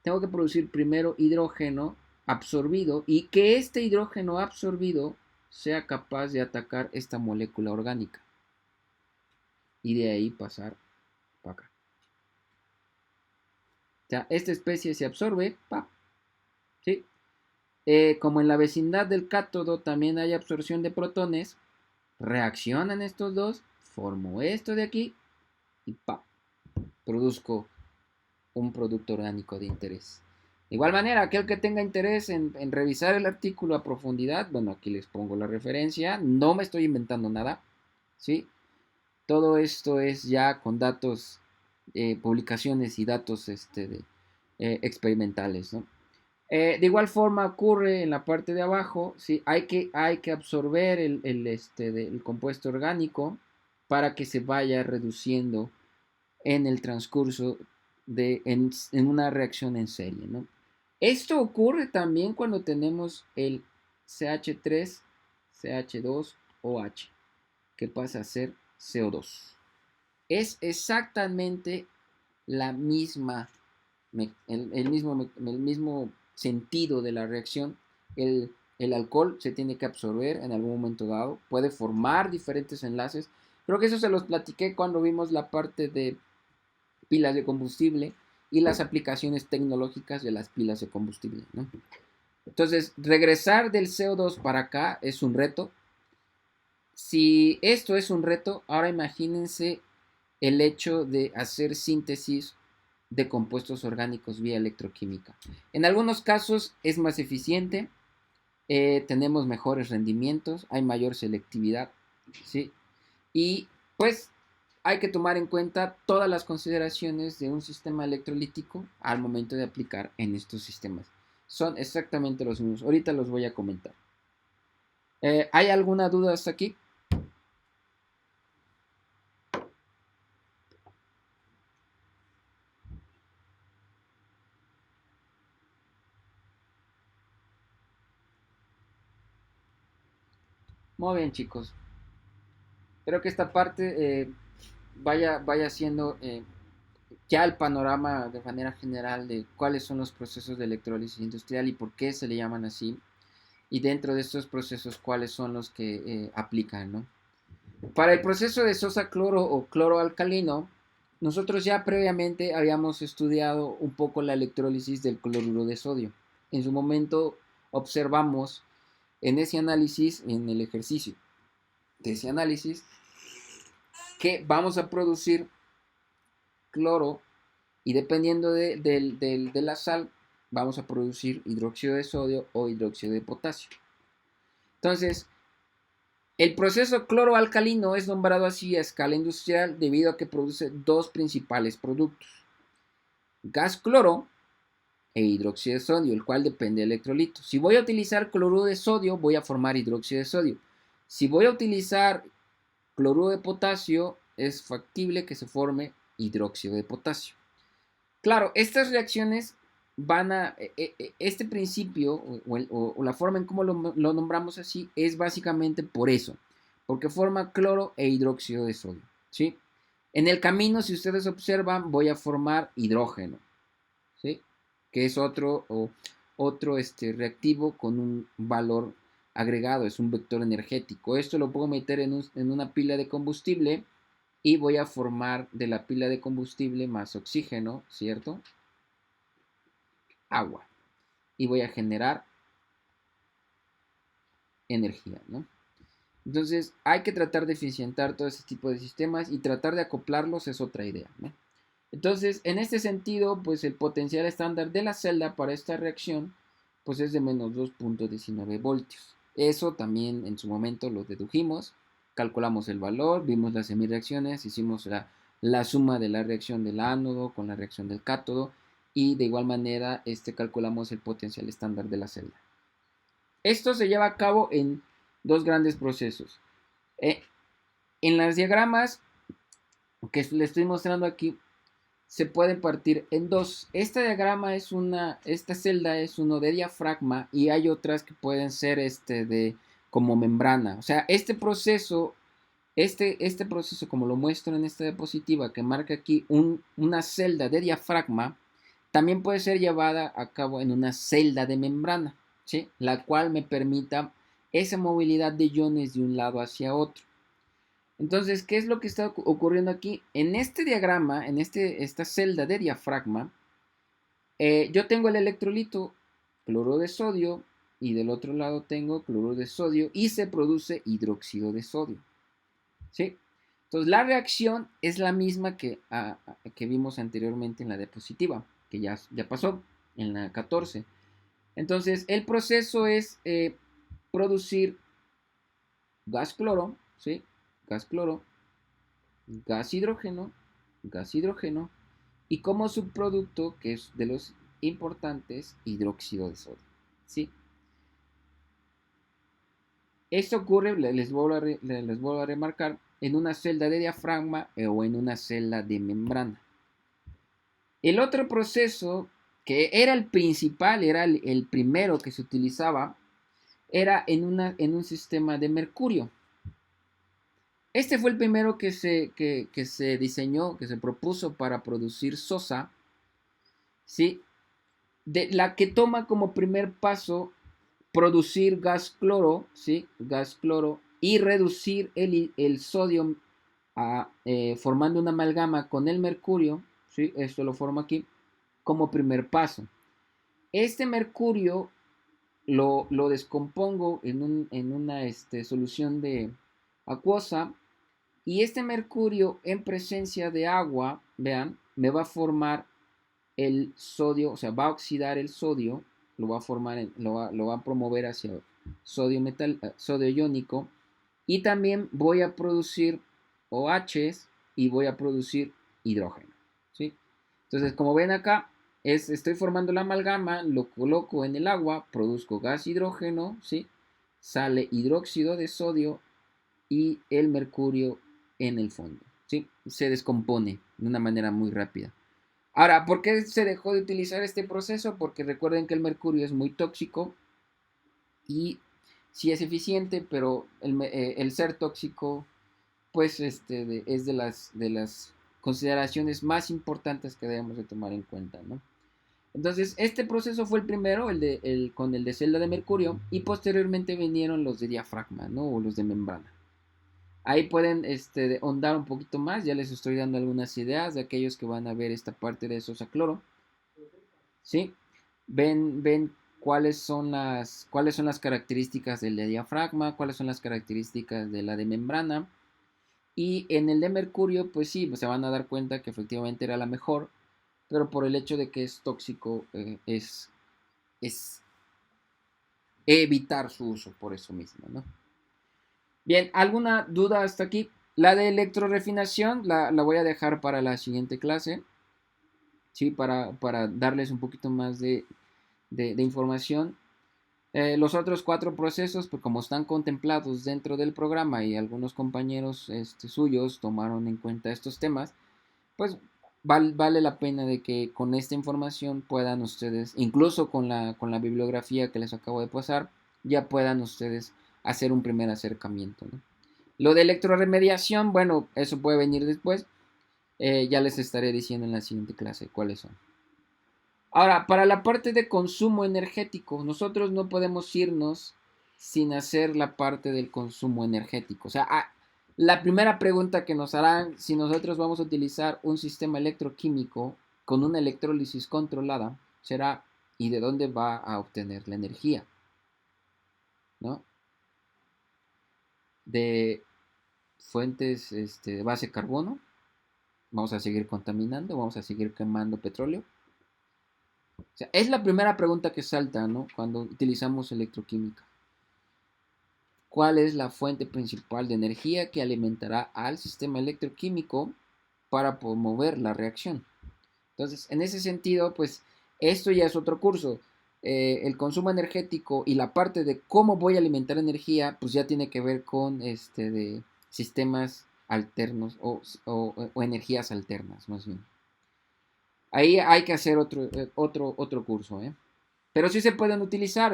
Tengo que producir primero hidrógeno absorbido y que este hidrógeno absorbido sea capaz de atacar esta molécula orgánica. y de ahí pasar para acá. O sea, esta especie se absorbe, ¡pap! ¿Sí? Como en la vecindad del cátodo también hay absorción de protones, reaccionan estos dos, formo esto de aquí y ¡pap! Produzco un producto orgánico de interés. De igual manera, aquel que tenga interés en revisar el artículo a profundidad, bueno, aquí les pongo la referencia, no me estoy inventando nada, ¿sí? Todo esto es ya con datos, publicaciones y datos experimentales, ¿no? De igual forma ocurre en la parte de abajo, ¿sí? Hay que absorber el compuesto orgánico para que se vaya reduciendo en el transcurso en una reacción en serie, ¿no? Esto ocurre también cuando tenemos el CH3, CH2 OH, que pasa a ser CO2. Es exactamente la misma, el mismo sentido de la reacción. El alcohol se tiene que absorber en algún momento dado, puede formar diferentes enlaces. Creo que eso se los platiqué cuando vimos la parte de pilas de combustible y las aplicaciones tecnológicas de las pilas de combustible, ¿no? Entonces, regresar del CO2 para acá es un reto. Si esto es un reto, ahora imagínense el hecho de hacer síntesis de compuestos orgánicos vía electroquímica. En algunos casos es más eficiente, tenemos mejores rendimientos, hay mayor selectividad, ¿sí? Y pues hay que tomar en cuenta todas las consideraciones de un sistema electrolítico al momento de aplicar en estos sistemas. Son exactamente los mismos. Ahorita los voy a comentar. ¿Hay alguna duda hasta aquí? Muy bien, chicos. Espero que esta parte vaya siendo ya el panorama de manera general de cuáles son los procesos de electrólisis industrial y por qué se le llaman así. Y dentro de estos procesos, cuáles son los que aplican, ¿no? Para el proceso de sosa cloro o cloro alcalino, nosotros ya previamente habíamos estudiado un poco la electrólisis del cloruro de sodio. En su momento observamos en ese análisis, en el ejercicio de ese análisis, que vamos a producir cloro y dependiendo de la sal, vamos a producir hidróxido de sodio o hidróxido de potasio. Entonces, el proceso cloroalcalino es nombrado así a escala industrial debido a que produce dos principales productos, gas cloro e hidróxido de sodio, el cual depende del electrolito. Si voy a utilizar cloruro de sodio, voy a formar hidróxido de sodio. Si voy a utilizar cloruro de potasio, es factible que se forme hidróxido de potasio. Claro, estas reacciones van a, este principio o la forma en cómo lo nombramos así es básicamente por eso, porque forma cloro e hidróxido de sodio, ¿sí? En el camino, si ustedes observan, voy a formar hidrógeno, ¿sí? Que es otro reactivo con un valor agregado, es un vector energético. Esto lo puedo meter en una pila de combustible y voy a formar de la pila de combustible más oxígeno, ¿cierto? Agua. Y voy a generar energía, ¿no? Entonces hay que tratar de eficientar todo ese tipo de sistemas y tratar de acoplarlos es otra idea, ¿no? Entonces, en este sentido, pues el potencial estándar de la celda para esta reacción pues es de menos 2.19 voltios. Eso también en su momento lo dedujimos, calculamos el valor, vimos las semireacciones, hicimos la suma de la reacción del ánodo con la reacción del cátodo y de igual manera calculamos el potencial estándar de la celda. Esto se lleva a cabo en dos grandes procesos. En las diagramas que les estoy mostrando aquí, se pueden partir en dos. Esta diagrama esta celda es uno de diafragma y hay otras que pueden ser como membrana. O sea, este proceso como lo muestro en esta diapositiva que marca aquí una celda de diafragma, también puede ser llevada a cabo en una celda de membrana, ¿sí? La cual me permita esa movilidad de iones de un lado hacia otro. Entonces, ¿qué es lo que está ocurriendo aquí? En este diagrama, en esta celda de diafragma, yo tengo el electrolito cloruro de sodio y del otro lado tengo cloruro de sodio y se produce hidróxido de sodio. ¿Sí? Entonces, la reacción es la misma que vimos anteriormente en la diapositiva, que ya pasó en la 14. Entonces, el proceso es producir gas cloro, ¿sí? Gas cloro, gas hidrógeno, y como subproducto, que es de los importantes, hidróxido de sodio, ¿sí? Esto ocurre, les vuelvo a remarcar, en una celda de diafragma o en una celda de membrana. El otro proceso, que era el principal, era el primero que se utilizaba, era en un sistema de mercurio. Este fue el primero que se diseñó, que se propuso para producir sosa, ¿sí? De la que toma como primer paso producir gas cloro, ¿sí? Gas cloro y reducir el sodio formando una amalgama con el mercurio, ¿sí? Esto lo forma aquí como primer paso. Este mercurio lo descompongo en una solución de acuosa y este mercurio en presencia de agua, vean, me va a formar el sodio, o sea, va a oxidar el sodio, lo va a formar, lo va a promover hacia sodio iónico y también voy a producir OHs y voy a producir hidrógeno, ¿sí? Entonces, como ven acá, estoy formando la amalgama, lo coloco en el agua, produzco gas hidrógeno, ¿sí? Sale hidróxido de sodio y el mercurio en el fondo, ¿sí? Se descompone de una manera muy rápida. Ahora, ¿por qué se dejó de utilizar este proceso? Porque recuerden que el mercurio es muy tóxico y sí es eficiente, pero el ser tóxico, pues es de las consideraciones más importantes que debemos de tomar en cuenta, ¿no? Entonces, este proceso fue el primero, con el de celda de mercurio, y posteriormente vinieron los de diafragma, ¿no? O los de membrana. Ahí pueden ahondar un poquito más, ya les estoy dando algunas ideas de aquellos que van a ver esta parte de sosa cloro, ¿sí? Ven cuáles son las características del de diafragma, cuáles son las características de la de membrana. Y en el de mercurio, pues sí, pues se van a dar cuenta que efectivamente era la mejor, pero por el hecho de que es tóxico, es evitar su uso por eso mismo, ¿no? Bien, ¿alguna duda hasta aquí? La de electrorefinación la voy a dejar para la siguiente clase, ¿sí? Para darles un poquito más de información. Los otros cuatro procesos, pues como están contemplados dentro del programa y algunos compañeros suyos tomaron en cuenta estos temas, pues vale la pena de que con esta información puedan ustedes, incluso con la bibliografía que les acabo de pasar, ya puedan ustedes hacer un primer acercamiento, ¿no? Lo de electroremediación, bueno, eso puede venir después. Ya les estaré diciendo en la siguiente clase cuáles son. Ahora, para la parte de consumo energético, nosotros no podemos irnos sin hacer la parte del consumo energético. O sea, la primera pregunta que nos harán si nosotros vamos a utilizar un sistema electroquímico con una electrólisis controlada será ¿y de dónde va a obtener la energía? ¿No? De fuentes de base carbono. Vamos a seguir contaminando, vamos a seguir quemando petróleo. O sea, es la primera pregunta que salta, ¿no? Cuando utilizamos electroquímica. ¿Cuál es la fuente principal de energía que alimentará al sistema electroquímico para promover la reacción? Entonces, en ese sentido, pues esto ya es otro curso. El consumo energético y la parte de cómo voy a alimentar energía, pues ya tiene que ver con de sistemas alternos o energías alternas, más bien. Ahí hay que hacer otro curso, ¿eh? Pero sí se pueden utilizar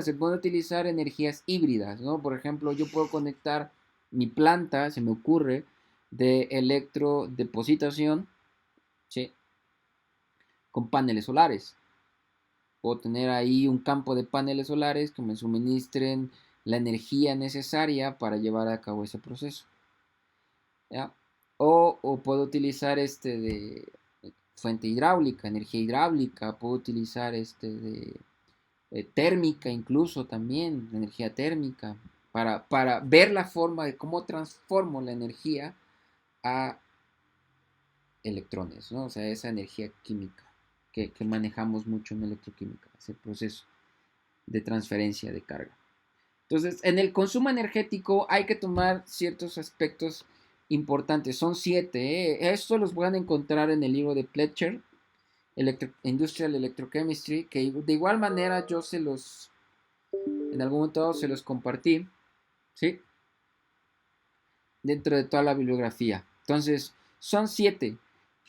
energías híbridas, ¿no? Por ejemplo, yo puedo conectar mi planta, se me ocurre, de electrodepositación, ¿sí? Con paneles solares. Puedo tener ahí un campo de paneles solares que me suministren la energía necesaria para llevar a cabo ese proceso. ¿ya? O puedo utilizar de fuente hidráulica, energía hidráulica, puedo utilizar de térmica incluso también, energía térmica, para ver la forma de cómo transformo la energía a electrones, ¿no? O sea, esa energía química que manejamos mucho en electroquímica, ese proceso de transferencia de carga. Entonces, en el consumo energético hay que tomar ciertos aspectos importantes. Son 7. Estos los van a encontrar en el libro de Pletcher, Industrial Electrochemistry, que de igual manera yo en algún momento se los compartí, ¿sí? Dentro de toda la bibliografía. Entonces, son 7.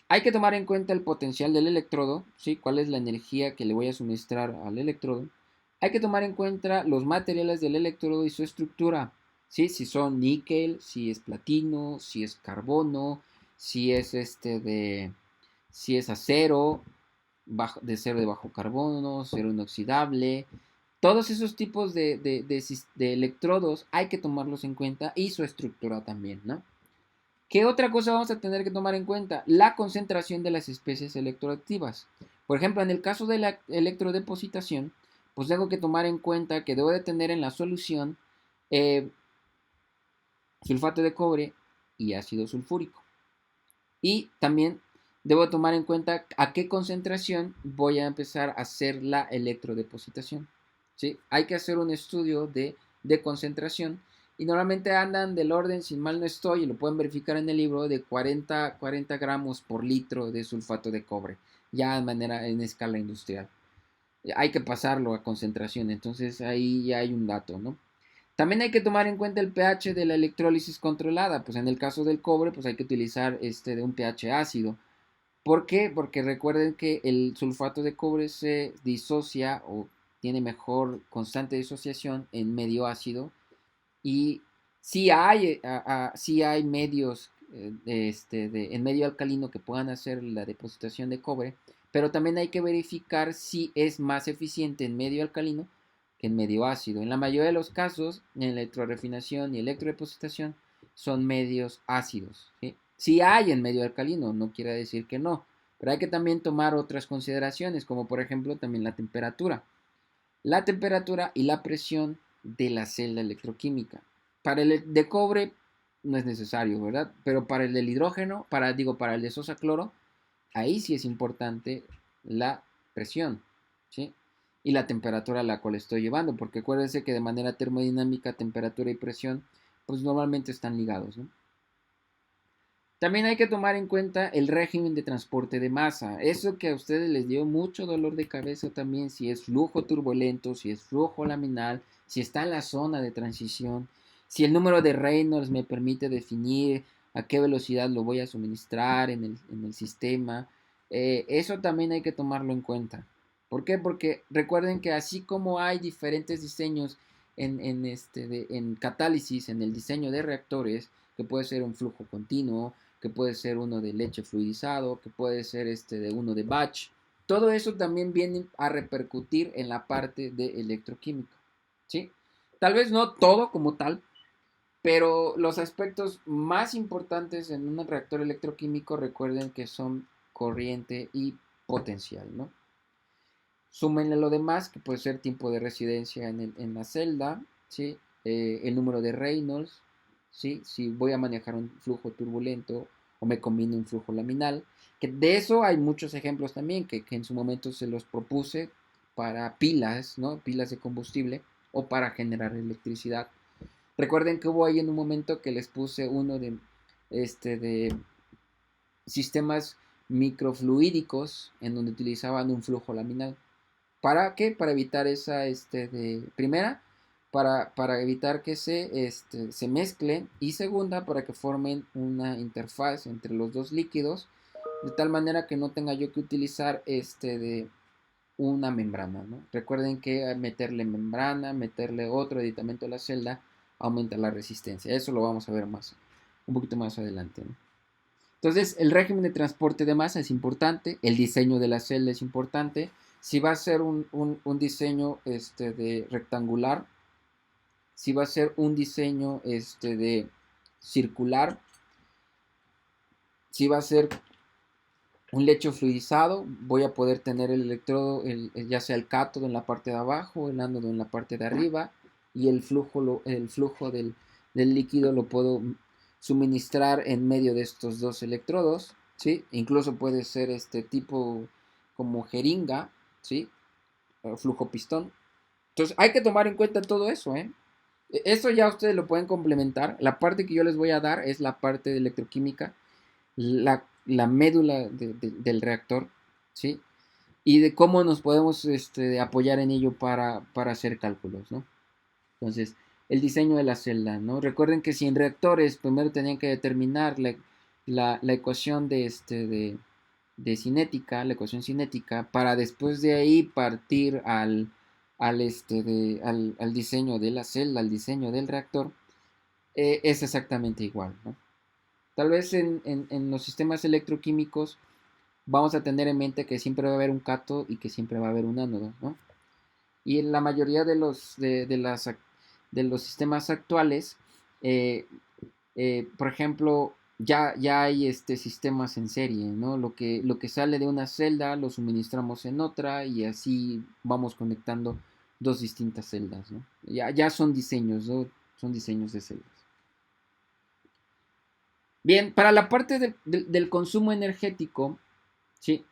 Hay que tomar en cuenta el potencial del electrodo, ¿sí? Cuál es la energía que le voy a suministrar al electrodo. Hay que tomar en cuenta los materiales del electrodo y su estructura, ¿sí? Si son níquel, si es platino, si es carbono, si es si es acero, de acero de bajo carbono, acero inoxidable. Todos esos tipos de electrodos hay que tomarlos en cuenta y su estructura también, ¿no? ¿Qué otra cosa vamos a tener que tomar en cuenta? La concentración de las especies electroactivas. Por ejemplo, en el caso de la electrodepositación, pues tengo que tomar en cuenta que debo de tener en la solución eh, sulfato de cobre y ácido sulfúrico. Y también debo tomar en cuenta a qué concentración voy a empezar a hacer la electrodepositación. ¿Sí? Hay que hacer un estudio de concentración y normalmente andan del orden, si mal no estoy, y lo pueden verificar en el libro, de 40 gramos por litro de sulfato de cobre, ya de manera en escala industrial. Hay que pasarlo a concentración, entonces ahí ya hay un dato, ¿no? También hay que tomar en cuenta el pH de la electrólisis controlada, pues en el caso del cobre, pues hay que utilizar de un pH ácido. ¿Por qué? Porque recuerden que el sulfato de cobre se disocia o tiene mejor constante de disociación en medio ácido y sí hay medios en medio alcalino que puedan hacer la depositación de cobre, pero también hay que verificar si es más eficiente en medio alcalino que en medio ácido. En la mayoría de los casos, en electrorefinación y electrodepositación son medios ácidos. ¿Sí? Sí hay en medio alcalino, no quiere decir que no, pero hay que también tomar otras consideraciones, como por ejemplo también la temperatura. La temperatura y la presión de la celda electroquímica. Para el de cobre no es necesario, ¿verdad? Pero para el del hidrógeno, para el de sosa cloro, ahí sí es importante la presión, ¿sí? Y la temperatura a la cual estoy llevando, porque acuérdense que de manera termodinámica, temperatura y presión, pues normalmente están ligados, ¿no? También hay que tomar en cuenta el régimen de transporte de masa. Eso que a ustedes les dio mucho dolor de cabeza también, si es flujo turbulento, si es flujo laminal, si está en la zona de transición, si el número de Reynolds me permite definir a qué velocidad lo voy a suministrar en el sistema. Eso también hay que tomarlo en cuenta. ¿Por qué? Porque recuerden que así como hay diferentes diseños en catálisis, en el diseño de reactores, que puede ser un flujo continuo, que puede ser uno de leche fluidizado, que puede ser de uno de batch. Todo eso también viene a repercutir en la parte de electroquímica, ¿sí? Tal vez no todo como tal, pero los aspectos más importantes en un reactor electroquímico recuerden que son corriente y potencial, ¿no? Súmenle lo demás, que puede ser tiempo de residencia en la celda, ¿sí? El número de Reynolds, ¿sí? Si voy a manejar un flujo turbulento o me combino un flujo laminal. Que de eso hay muchos ejemplos también que en su momento se los propuse para pilas, ¿no? Pilas de combustible o para generar electricidad. Recuerden que hubo ahí en un momento que les puse uno de sistemas microfluídicos en donde utilizaban un flujo laminal. ¿Para qué? Para evitar primera, para evitar que se mezclen y segunda, para que formen una interfaz entre los dos líquidos, de tal manera que no tenga yo que utilizar de una membrana, ¿no? Recuerden que meterle membrana, meterle otro aditamento a la celda, aumenta la resistencia. Eso lo vamos a ver un poquito más adelante, ¿no? Entonces, el régimen de transporte de masa es importante, el diseño de la celda es importante. Si va a ser un diseño de rectangular, si va a ser un diseño de circular, Si va a ser un lecho fluidizado, voy a poder tener el electrodo, ya sea el cátodo en la parte de abajo, el ánodo en la parte de arriba, y el flujo del líquido lo puedo suministrar en medio de estos dos electrodos, ¿sí? Incluso puede ser este tipo como jeringa, ¿sí? Flujo pistón. Entonces hay que tomar en cuenta todo eso, ¿eh? Eso ya ustedes lo pueden complementar. La parte que yo les voy a dar es la parte de electroquímica, la médula del reactor, ¿sí? Y de cómo nos podemos apoyar en ello para hacer cálculos, ¿no? Entonces, el diseño de la celda, ¿no? Recuerden que si en reactores primero tenían que determinar la ecuación de cinética, la ecuación cinética, para después de ahí partir al diseño de la celda, al diseño del reactor, es exactamente igual, ¿no? Tal vez en los sistemas electroquímicos vamos a tener en mente que siempre va a haber un cátodo y que siempre va a haber un ánodo, ¿no? Y en la mayoría de los sistemas actuales, eh, por ejemplo, ya hay sistemas en serie, ¿no? Lo que sale de una celda lo suministramos en otra y así vamos conectando dos distintas celdas, ¿no? Ya son diseños, ¿no? Son diseños de celdas. Bien, para la parte del consumo energético, ¿sí?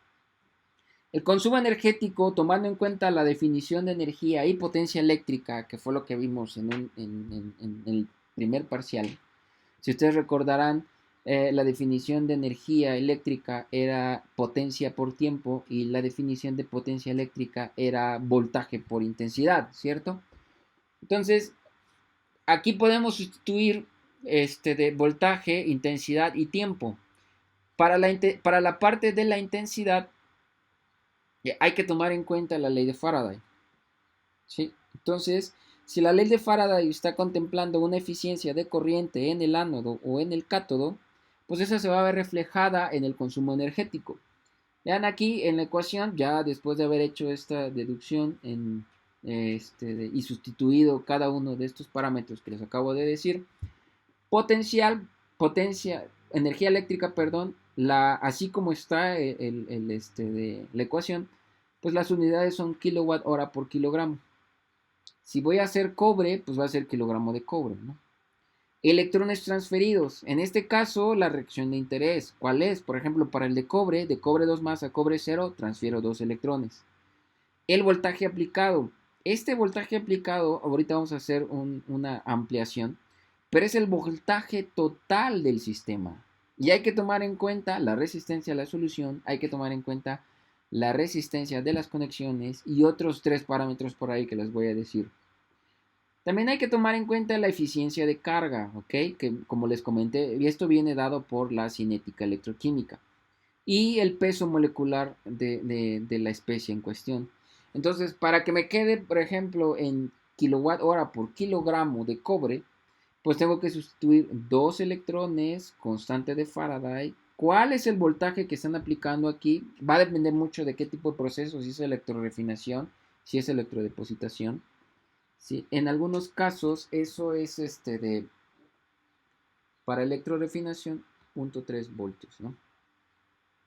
El consumo energético, tomando en cuenta la definición de energía y potencia eléctrica, que fue lo que vimos en el primer parcial. Si ustedes recordarán, la definición de energía eléctrica era potencia por tiempo y la definición de potencia eléctrica era voltaje por intensidad, ¿cierto? Entonces, aquí podemos sustituir de voltaje, intensidad y tiempo. Para la parte de la intensidad, hay que tomar en cuenta la ley de Faraday, ¿sí? Entonces, si la ley de Faraday está contemplando una eficiencia de corriente en el ánodo o en el cátodo, pues esa se va a ver reflejada en el consumo energético. Vean aquí en la ecuación, ya después de haber hecho esta deducción y sustituido cada uno de estos parámetros que les acabo de decir, potencia, energía eléctrica, perdón, así como está de la ecuación, pues las unidades son kilowatt hora por kilogramo. Si voy a hacer cobre, pues va a ser kilogramo de cobre, ¿no? Electrones transferidos. En este caso, la reacción de interés. ¿Cuál es? Por ejemplo, para el de cobre 2 más a cobre 0, transfiero 2 electrones. El voltaje aplicado. Este voltaje aplicado, ahorita vamos a hacer una ampliación, pero es el voltaje total del sistema. Y hay que tomar en cuenta la resistencia a la solución, hay que tomar en cuenta la resistencia de las conexiones y otros 3 parámetros por ahí que les voy a decir. También hay que tomar en cuenta la eficiencia de carga, ¿ok? Que como les comenté, esto viene dado por la cinética electroquímica. Y el peso molecular de la especie en cuestión. Entonces, para que me quede, por ejemplo, en kilowatt hora por kilogramo de cobre, pues tengo que sustituir 2 electrones, constante de Faraday. ¿Cuál es el voltaje que están aplicando aquí? Va a depender mucho de qué tipo de proceso, si es electrorefinación, si es electrodepositación. ¿Sí? En algunos casos, eso es para electrorefinación, 0.3 voltios, ¿no?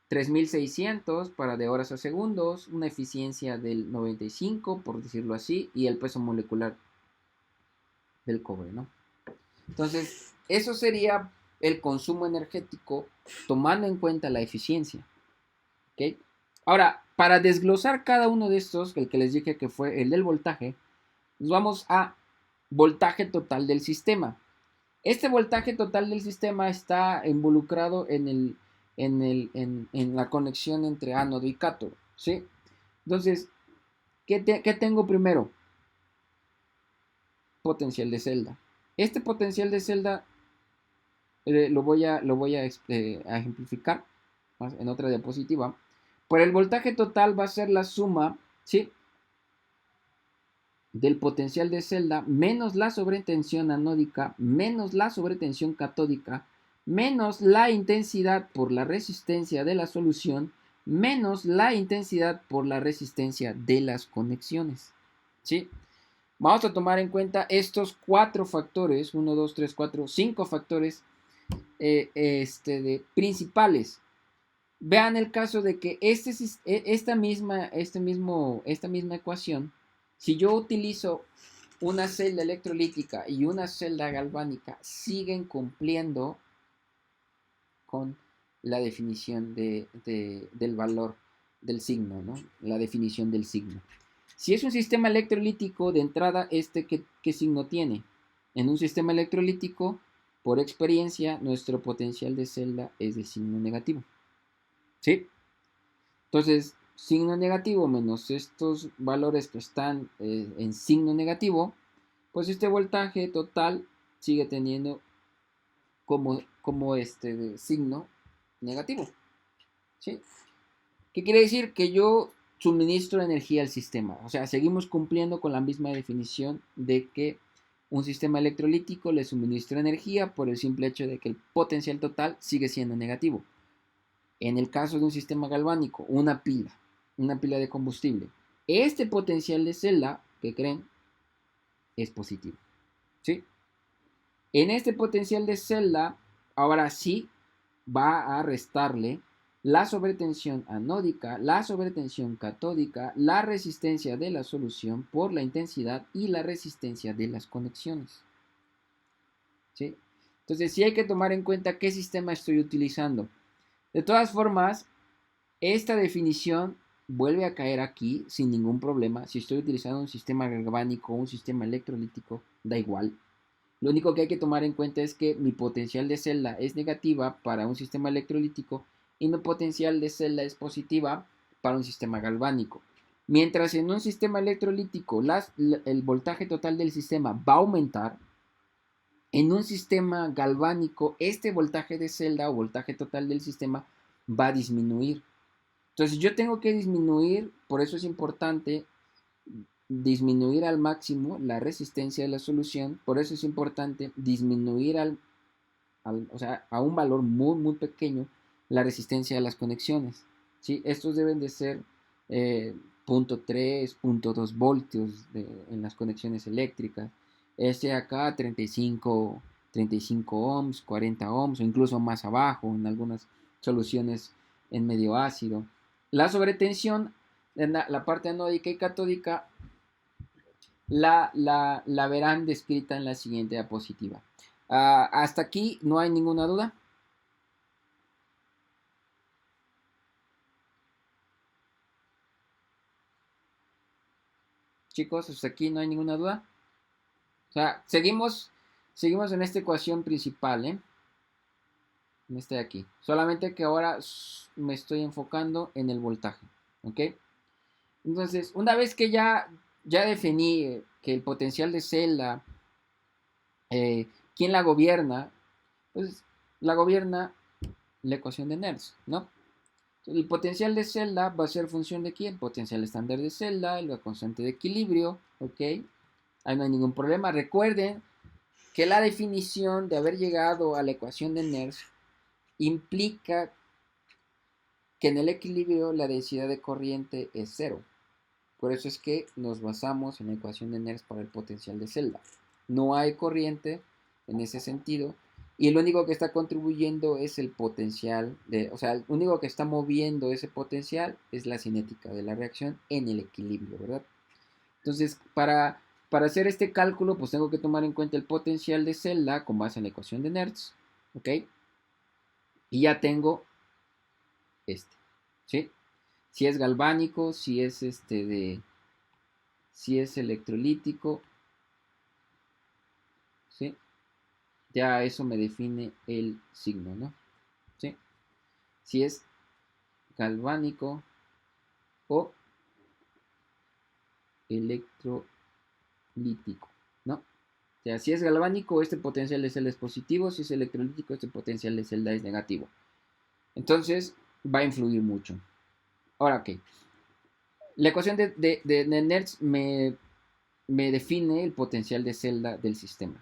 3600 para de horas a segundos, una eficiencia del 95, por decirlo así, y el peso molecular del cobre, ¿no? Entonces, eso sería el consumo energético tomando en cuenta la eficiencia, ¿ok? Ahora, para desglosar cada uno de estos, el que les dije que fue el del voltaje, nos vamos a voltaje total del sistema. Este voltaje total del sistema está involucrado en la conexión entre ánodo y cátodo, ¿sí? Entonces, ¿qué tengo primero? Potencial de celda. Este potencial de celda lo voy a ejemplificar en otra diapositiva. Por el voltaje total va a ser la suma, ¿sí? Del potencial de celda menos la sobretensión anódica menos la sobretensión catódica menos la intensidad por la resistencia de la solución menos la intensidad por la resistencia de las conexiones, ¿sí? Vamos a tomar en cuenta estos 4 factores, 1, 2, 3, 4, 5 factores principales. Vean el caso de que esta misma ecuación, si yo utilizo una celda electrolítica y una celda galvánica, siguen cumpliendo con la definición del valor del signo, ¿no? La definición del signo. Si es un sistema electrolítico, de entrada, ¿qué signo tiene? En un sistema electrolítico, por experiencia, nuestro potencial de celda es de signo negativo. ¿Sí? Entonces, signo negativo menos estos valores que están en signo negativo, pues este voltaje total sigue teniendo como de signo negativo. ¿Sí? ¿Qué quiere decir? Que yo suministro energía al sistema. O sea, seguimos cumpliendo con la misma definición de que un sistema electrolítico le suministra energía por el simple hecho de que el potencial total sigue siendo negativo. En el caso de un sistema galvánico, una pila de combustible, este potencial de celda, ¿qué creen? Es positivo. ¿Sí? En este potencial de celda, ahora sí va a restarle la sobretensión anódica, la sobretensión catódica, la resistencia de la solución por la intensidad y la resistencia de las conexiones. ¿Sí? Entonces sí hay que tomar en cuenta qué sistema estoy utilizando. De todas formas, esta definición vuelve a caer aquí sin ningún problema. Si estoy utilizando un sistema galvánico o un sistema electrolítico, da igual. Lo único que hay que tomar en cuenta es que mi potencial de celda es negativa para un sistema electrolítico y mi potencial de celda es positiva para un sistema galvánico. Mientras en un sistema electrolítico el voltaje total del sistema va a aumentar, en un sistema galvánico este voltaje de celda o voltaje total del sistema va a disminuir. Entonces yo tengo que disminuir, por eso es importante disminuir al máximo la resistencia de la solución, por eso es importante disminuir o sea, a un valor muy, muy pequeño la resistencia de las conexiones. ¿Sí? Estos deben de ser 0.3, 0.2 voltios en las conexiones eléctricas. Este acá 35 ohms, 40 ohms o incluso más abajo en algunas soluciones en medio ácido. La sobretensión en la parte anódica y catódica la verán descrita en la siguiente diapositiva. Hasta aquí no hay ninguna duda. Chicos, hasta aquí no hay ninguna duda. O sea, seguimos en esta ecuación principal, ¿eh? En este de aquí. Solamente que ahora me estoy enfocando en el voltaje. ¿Ok? Entonces, una vez que ya definí que el potencial de celda, ¿quién la gobierna? Pues la gobierna la ecuación de Nernst, ¿no? El potencial de celda va a ser función de quién? Potencial estándar de celda, la constante de equilibrio, ¿ok? Ahí no hay ningún problema. Recuerden que la definición de haber llegado a la ecuación de Nernst implica que en el equilibrio la densidad de corriente es cero. Por eso es que nos basamos en la ecuación de Nernst para el potencial de celda. No hay corriente en ese sentido. Y lo único que está contribuyendo es el potencial, o sea, el único que está moviendo ese potencial es la cinética de la reacción en el equilibrio, ¿verdad? Entonces, para hacer este cálculo, pues tengo que tomar en cuenta el potencial de celda con base en la ecuación de Nernst, ¿ok? Y ya tengo este, ¿sí? Si es galvánico, si es si es electrolítico, ¿sí? Ya eso me define el signo, ¿no? ¿Sí? Si es galvánico o electrolítico, ¿no? O sea, si es galvánico, este potencial de celda es positivo, si es electrolítico, este potencial de celda es negativo. Entonces, va a influir mucho. Ahora, ok. La ecuación de Nernst me define el potencial de celda del sistema.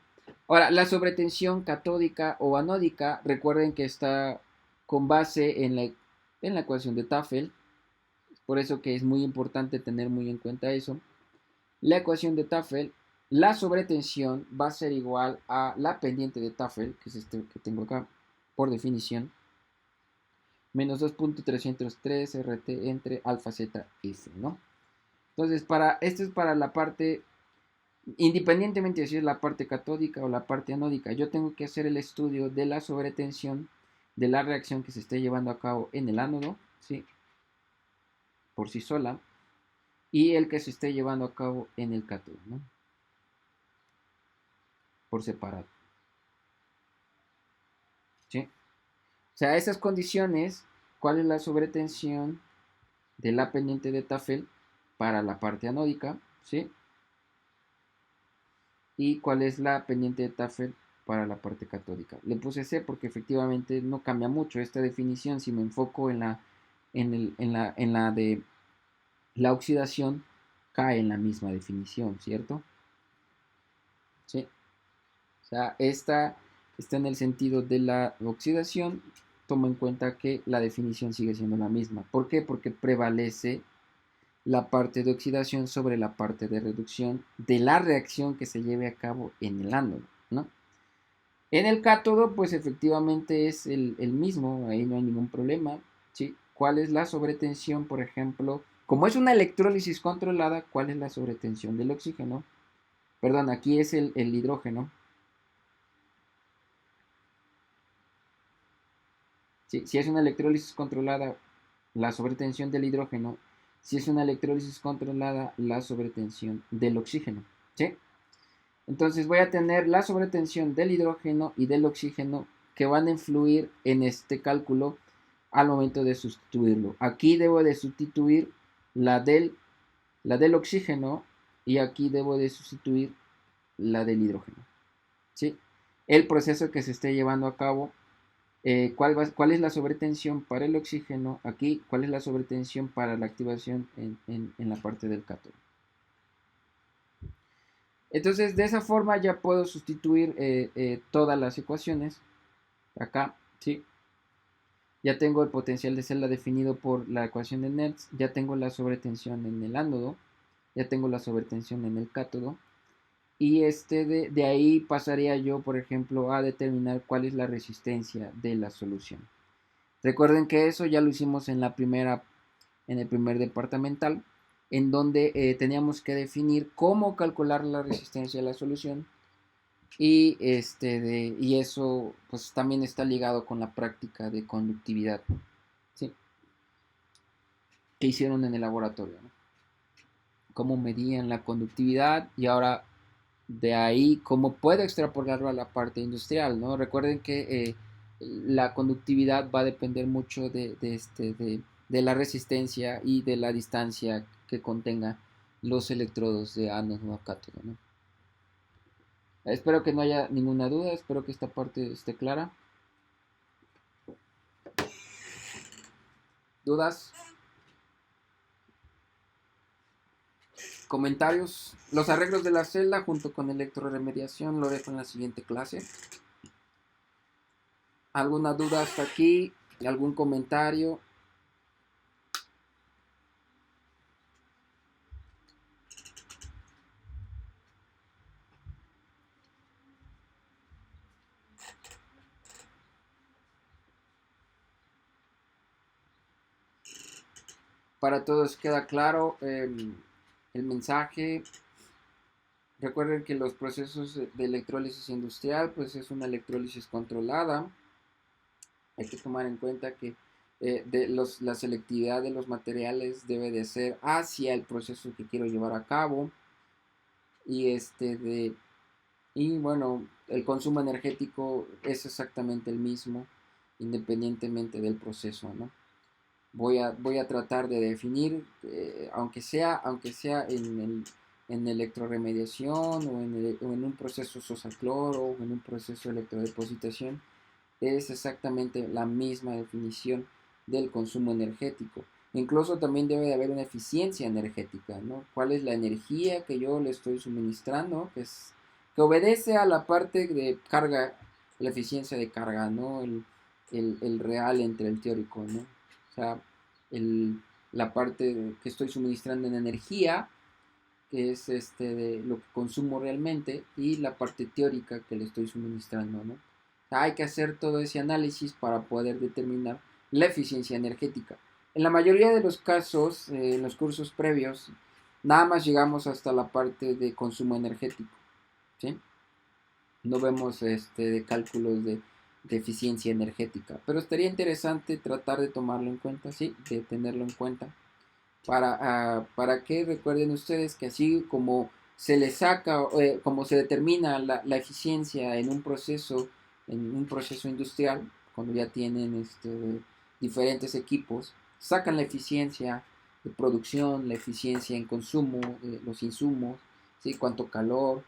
Ahora, la sobretensión catódica o anódica, recuerden que está con base en la ecuación de Tafel. Por eso que es muy importante tener muy en cuenta eso. La ecuación de Tafel, la sobretensión va a ser igual a la pendiente de Tafel, que es este que tengo acá, por definición, menos 2.303 RT entre alfa z f, ¿no? Entonces, esto es para la parte, independientemente de si es la parte catódica o la parte anódica, yo tengo que hacer el estudio de la sobretensión de la reacción que se esté llevando a cabo en el ánodo, ¿sí? Por sí sola, y el que se esté llevando a cabo en el cátodo, ¿no? Por separado, ¿sí? O sea, esas condiciones, ¿cuál es la sobretensión de la pendiente de Tafel para la parte anódica, ¿sí? Y cuál es la pendiente de Tafel para la parte catódica. Le puse C porque efectivamente no cambia mucho esta definición. Si me enfoco en la de la oxidación, cae en la misma definición, ¿cierto? Sí. O sea, esta está en el sentido de la oxidación. Toma en cuenta que la definición sigue siendo la misma. ¿Por qué? Porque prevalece la parte de oxidación sobre la parte de reducción de la reacción que se lleve a cabo en el ánodo, ¿no? En el cátodo, pues efectivamente es el mismo, ahí no hay ningún problema, ¿sí? ¿Cuál es la sobretensión, por ejemplo? Como es una electrólisis controlada, ¿cuál es la sobretensión del oxígeno? Perdón, aquí es el hidrógeno. ¿Sí? Si es una electrólisis controlada, la sobretensión del hidrógeno. Si es una electrólisis controlada, la sobretensión del oxígeno, ¿sí? Entonces voy a tener la sobretensión del hidrógeno y del oxígeno que van a influir en este cálculo al momento de sustituirlo. Aquí debo de sustituir la del, la del oxígeno y aquí debo de sustituir la del hidrógeno, ¿sí? El proceso que se esté llevando a cabo, cuál es la sobretensión para el oxígeno aquí, cuál es la sobretensión para la activación en la parte del cátodo. Entonces, de esa forma ya puedo sustituir todas las ecuaciones. Acá, ¿sí? Ya tengo el potencial de celda definido por la ecuación de Nernst. Ya tengo la sobretensión en el ánodo. Ya tengo la sobretensión en el cátodo. Y de ahí pasaría yo, por ejemplo, a determinar cuál es la resistencia de la solución. Recuerden que eso ya lo hicimos en el primer departamental, en donde teníamos que definir cómo calcular la resistencia de la solución y eso pues también está ligado con la práctica de conductividad, ¿sí? Que hicieron en el laboratorio, ¿no? Cómo medían la conductividad y ahora de ahí cómo puedo extrapolarlo a la parte industrial, ¿no? Recuerden que la conductividad va a depender mucho de la resistencia y de la distancia que contenga los electrodos de ánodo a cátodo, ¿no? Espero que no haya ninguna duda, espero que esta parte esté clara. ¿Dudas? ¿Comentarios? Los arreglos de la celda junto con electroremediación lo dejo en la siguiente clase. ¿Alguna duda hasta aquí? ¿Algún comentario? Para todos queda claro el mensaje. Recuerden que los procesos de electrólisis industrial pues es una electrólisis controlada. Hay que tomar en cuenta que la selectividad de los materiales debe de ser hacia el proceso que quiero llevar a cabo. Y bueno, el consumo energético es exactamente el mismo independientemente del proceso, ¿no? Voy a tratar de definir, aunque sea en electroremediación o en un proceso Sosa-Cloro o en un proceso de electrodepositación, es exactamente la misma definición del consumo energético. Incluso también debe de haber una eficiencia energética, ¿no? ¿Cuál es la energía que yo le estoy suministrando? Que obedece a la parte de carga, la eficiencia de carga, ¿no? El real entre el teórico, ¿no? O sea, la parte que estoy suministrando en energía, que es de lo que consumo realmente, y la parte teórica que le estoy suministrando, ¿no? Hay que hacer todo ese análisis para poder determinar la eficiencia energética. En la mayoría de los casos, en los cursos previos, nada más llegamos hasta la parte de consumo energético, ¿sí? No vemos de cálculos de eficiencia energética, pero estaría interesante tratar de tomarlo en cuenta, sí, de tenerlo en cuenta, para que recuerden ustedes que así como se le saca, como se determina la eficiencia en un proceso industrial, cuando ya tienen diferentes equipos, sacan la eficiencia de producción, la eficiencia en consumo, de los insumos, ¿sí? Cuánto calor,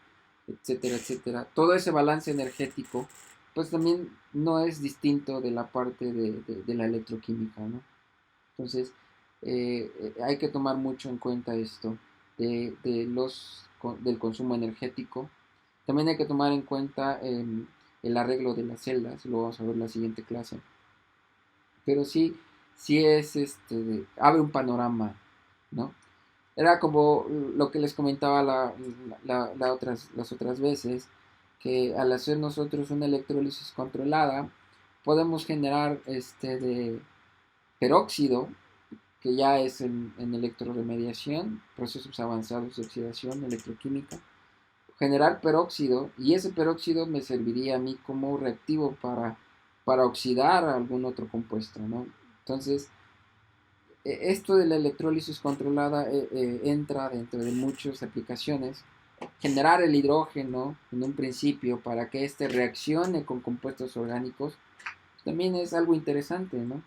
etcétera, etcétera. Todo ese balance energético, pues también no es distinto de la parte de la electroquímica, ¿no? Entonces, hay que tomar mucho en cuenta esto del consumo energético. También hay que tomar en cuenta el arreglo de las celdas, lo vamos a ver en la siguiente clase. Pero sí, sí es abre un panorama, ¿no? Era como lo que les comentaba las otras veces, que al hacer nosotros una electrólisis controlada, podemos generar de peróxido, que ya es en electroremediación, procesos avanzados de oxidación electroquímica, generar peróxido, y ese peróxido me serviría a mí como reactivo para oxidar algún otro compuesto, ¿no? Entonces, esto de la electrólisis controlada entra dentro de muchas aplicaciones. Generar el hidrógeno en un principio para que éste reaccione con compuestos orgánicos también es algo interesante, ¿no?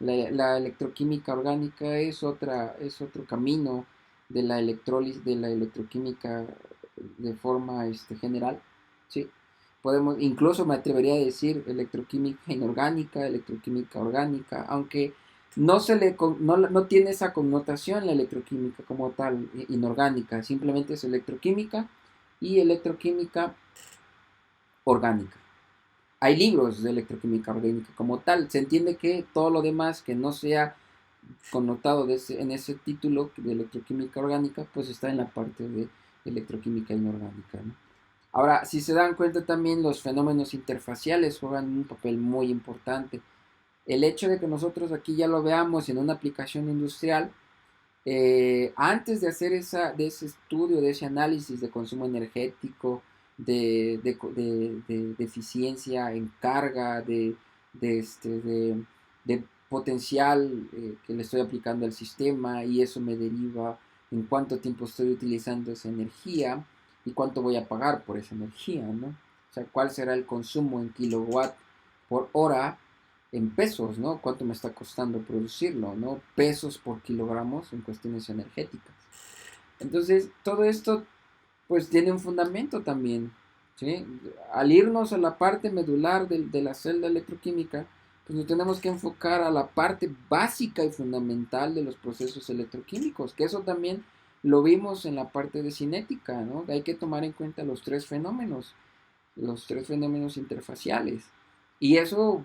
La electroquímica orgánica es otro camino de la electrólisis, de la electroquímica de forma general, ¿sí? Podemos, incluso me atrevería a decir electroquímica inorgánica, electroquímica orgánica, aunque no tiene esa connotación la electroquímica como tal, inorgánica, simplemente es electroquímica y electroquímica orgánica. Hay libros de electroquímica orgánica como tal. Se entiende que todo lo demás que no sea connotado en ese título de electroquímica orgánica, pues está en la parte de electroquímica inorgánica, ¿no? Ahora, si se dan cuenta también, los fenómenos interfaciales juegan un papel muy importante. El hecho de que nosotros aquí ya lo veamos en una aplicación industrial, antes de hacer de ese estudio, de ese análisis de consumo energético, de eficiencia en carga, de potencial que le estoy aplicando al sistema, y eso me deriva en cuánto tiempo estoy utilizando esa energía y cuánto voy a pagar por esa energía, ¿no? O sea, cuál será el consumo en kilowatt por hora en pesos, ¿no? ¿Cuánto me está costando producirlo, ¿no? Pesos por kilogramos en cuestiones energéticas. Entonces, todo esto, pues, tiene un fundamento también, ¿sí? Al irnos a la parte medular de la celda electroquímica, pues nos tenemos que enfocar a la parte básica y fundamental de los procesos electroquímicos, que eso también lo vimos en la parte de cinética, ¿no? Hay que tomar en cuenta los tres fenómenos interfaciales. Y eso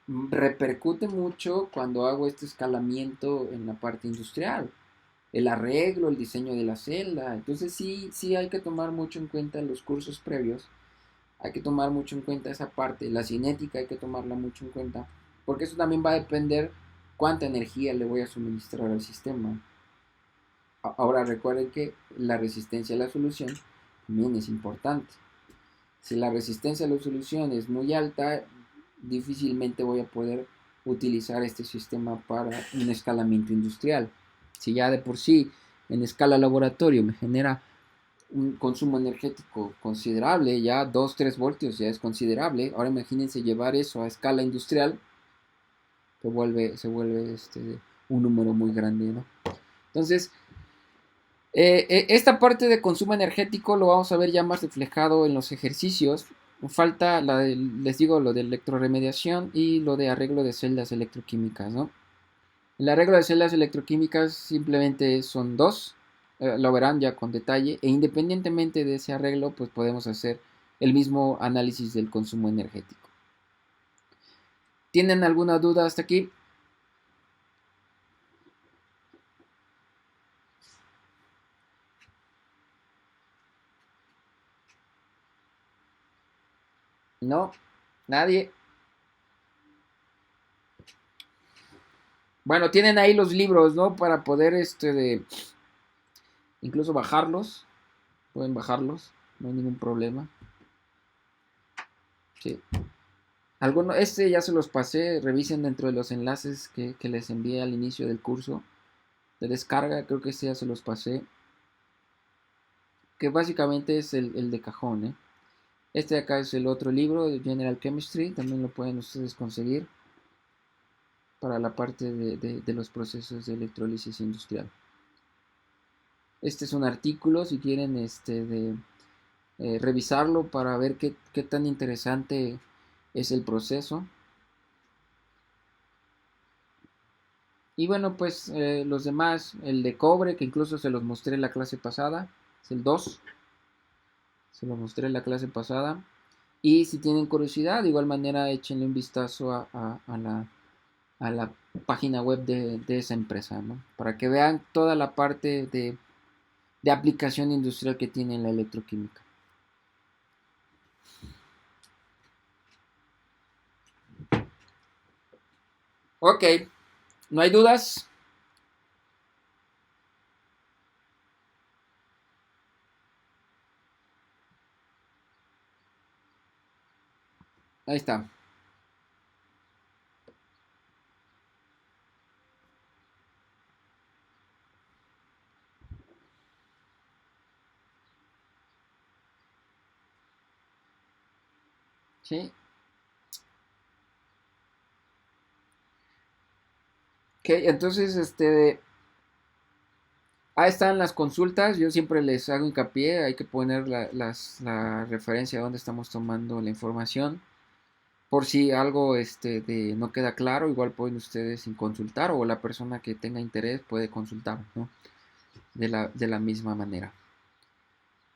repercute mucho cuando hago este escalamiento en la parte industrial, el arreglo, el diseño de la celda. Entonces sí hay que tomar mucho en cuenta los cursos previos, hay que tomar mucho en cuenta esa parte, la cinética hay que tomarla mucho en cuenta, porque eso también va a depender cuánta energía le voy a suministrar al sistema. Ahora recuerden que la resistencia a la solución también es importante. Si la resistencia a la solución es muy alta, difícilmente voy a poder utilizar este sistema para un escalamiento industrial. Si ya de por sí en escala laboratorio me genera un consumo energético considerable, ya 2-3 voltios ya es considerable, ahora imagínense llevar eso a escala industrial, se vuelve un número muy grande, ¿no? Entonces, esta parte de consumo energético lo vamos a ver ya más reflejado en los ejercicios. Falta, les digo, lo de electroremediación y lo de arreglo de celdas electroquímicas, ¿no? El arreglo de celdas electroquímicas simplemente son dos, lo verán ya con detalle, e independientemente de ese arreglo, pues podemos hacer el mismo análisis del consumo energético. ¿Tienen alguna duda hasta aquí? ¿No? Nadie. Bueno, tienen ahí los libros, ¿no? Para poder, incluso bajarlos. Pueden bajarlos, no hay ningún problema. Sí. Ya se los pasé, revisen dentro de los enlaces que les envié al inicio del curso de descarga, creo que este ya se los pasé, que básicamente es el de cajón, ¿eh? Este de acá es el otro libro de General Chemistry, también lo pueden ustedes conseguir para la parte de los procesos de electrólisis industrial. Este es un artículo, si quieren revisarlo para ver qué tan interesante es el proceso. Y bueno, pues los demás, el de cobre, que incluso se los mostré en la clase pasada, es el 2, se los mostré en la clase pasada. Y si tienen curiosidad, de igual manera, échenle un vistazo a la página web de esa empresa, ¿no? Para que vean toda la parte de aplicación industrial que tiene la electroquímica. Ok, ¿no hay dudas? Ahí está. ¿Sí? Ok, entonces, ahí están las consultas. Yo siempre les hago hincapié. Hay que poner la referencia a donde estamos tomando la información. Por si algo no queda claro, igual pueden ustedes consultar o la persona que tenga interés puede consultar, ¿no? De la misma manera.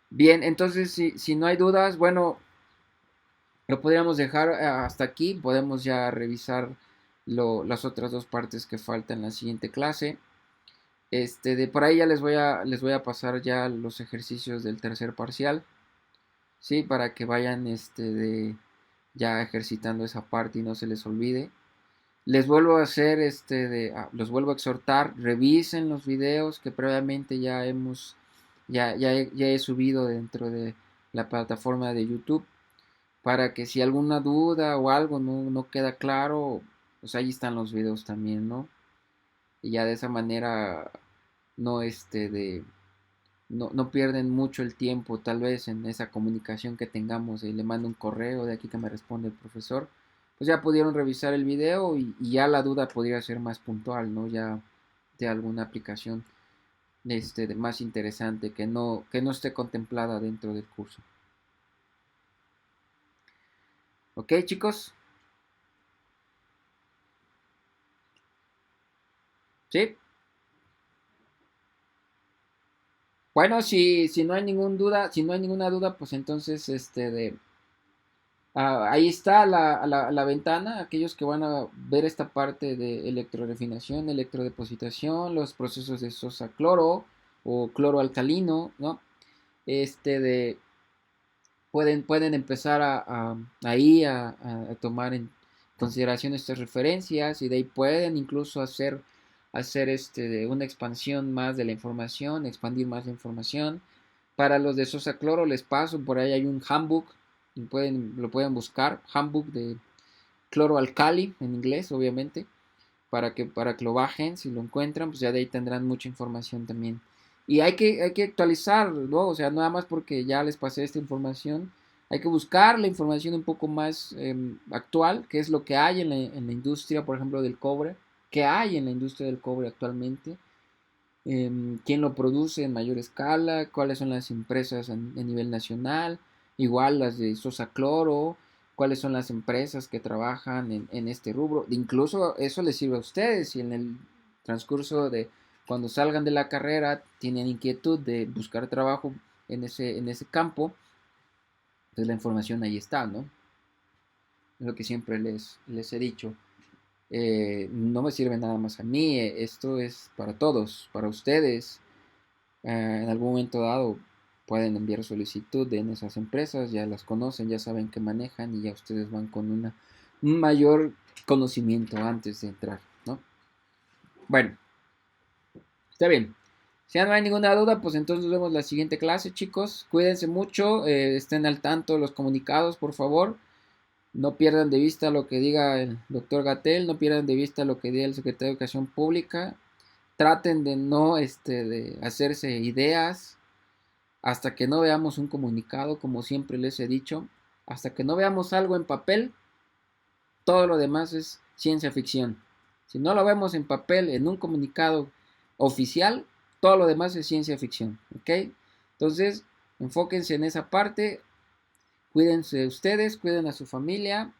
Bien, entonces si no hay dudas, bueno, lo podríamos dejar hasta aquí. Podemos ya revisar las otras dos partes que faltan en la siguiente clase. De por ahí ya les voy a pasar ya los ejercicios del tercer parcial, ¿sí? Para que vayan ya ejercitando esa parte y no se les olvide. Les vuelvo a hacer, los vuelvo a exhortar, revisen los videos que previamente ya he subido dentro de la plataforma de YouTube, para que si alguna duda o algo no queda claro, pues ahí están los videos también, ¿no? Y ya de esa manera no, no pierden mucho el tiempo tal vez en esa comunicación que tengamos y le mando un correo de aquí que me responde el profesor, pues ya pudieron revisar el video y ya la duda podría ser más puntual, ¿no? Ya de alguna aplicación más interesante que no esté contemplada dentro del curso. ¿Ok, chicos? ¿Sí? Bueno, si no hay ninguna duda, pues entonces ahí está la ventana, aquellos que van a ver esta parte de electrorefinación, electrodepositación, los procesos de sosa cloro o cloro alcalino, ¿no? De pueden empezar ahí a tomar en consideración estas referencias y de ahí pueden incluso hacer de una expansión más de la información, expandir más la información. Para los de Sosa Cloro les paso, por ahí hay un handbook, lo pueden buscar, handbook de cloro alcali en inglés, obviamente, para que lo bajen, si lo encuentran, pues ya de ahí tendrán mucha información también. Y hay que actualizar, ¿no? O sea, nada más porque ya les pasé esta información, hay que buscar la información un poco más actual, qué es lo que hay en la industria, por ejemplo, del cobre, qué hay en la industria del cobre actualmente, quién lo produce en mayor escala, cuáles son las empresas a nivel nacional, igual las de Sosa Cloro, cuáles son las empresas que trabajan en este rubro. Incluso eso les sirve a ustedes si en el transcurso de cuando salgan de la carrera tienen inquietud de buscar trabajo en ese campo, pues la información ahí está, ¿no? Es lo que siempre les he dicho. No me sirve nada más a mí, esto es para todos, para ustedes. En algún momento dado pueden enviar solicitud en esas empresas, ya las conocen, ya saben que manejan y ya ustedes van con un mayor conocimiento antes de entrar, ¿no? Bueno, está bien. Si ya no hay ninguna duda, pues entonces nos vemos la siguiente clase, chicos. Cuídense mucho, estén al tanto de los comunicados, por favor. No pierdan de vista lo que diga el doctor Gatell, no pierdan de vista lo que diga el secretario de Educación Pública. Traten de no de hacerse ideas hasta que no veamos un comunicado, como siempre les he dicho. Hasta que no veamos algo en papel, todo lo demás es ciencia ficción. Si no lo vemos en papel, en un comunicado oficial, todo lo demás es ciencia ficción. ¿Ok? Entonces, enfóquense en esa parte. Cuídense ustedes, cuiden a su familia.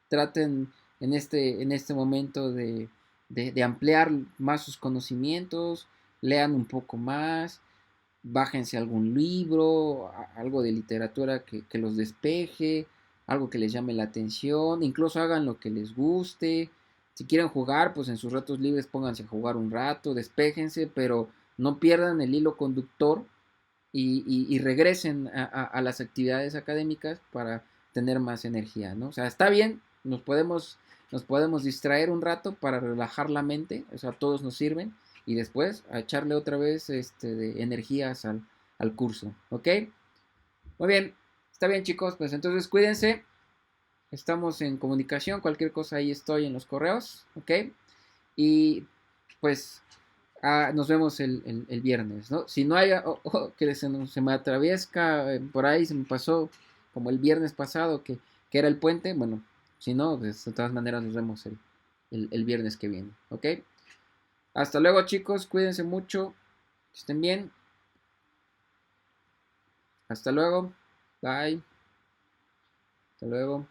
Traten en este momento de ampliar más sus conocimientos. Lean un poco más. Bájense algún libro, algo de literatura que los despeje, algo que les llame la atención, incluso hagan lo que les guste. Si quieren jugar, pues en sus ratos libres pónganse a jugar un rato, despéjense, pero no pierdan el hilo conductor y regresen a las actividades académicas para tener más energía, ¿no? O sea, está bien, nos podemos distraer un rato para relajar la mente, o sea, todos nos sirven, y después a echarle otra vez de energías al curso, ¿ok? Muy bien, está bien chicos, pues entonces cuídense, estamos en comunicación, cualquier cosa ahí estoy en los correos, ¿ok? Y pues nos vemos el viernes, ¿no? Si no hay, que se me atraviesca, por ahí se me pasó como el viernes pasado que era el puente, bueno, si no, pues, de todas maneras nos vemos el viernes que viene, ¿ok? Hasta luego chicos, cuídense mucho, que estén bien, hasta luego, bye, hasta luego.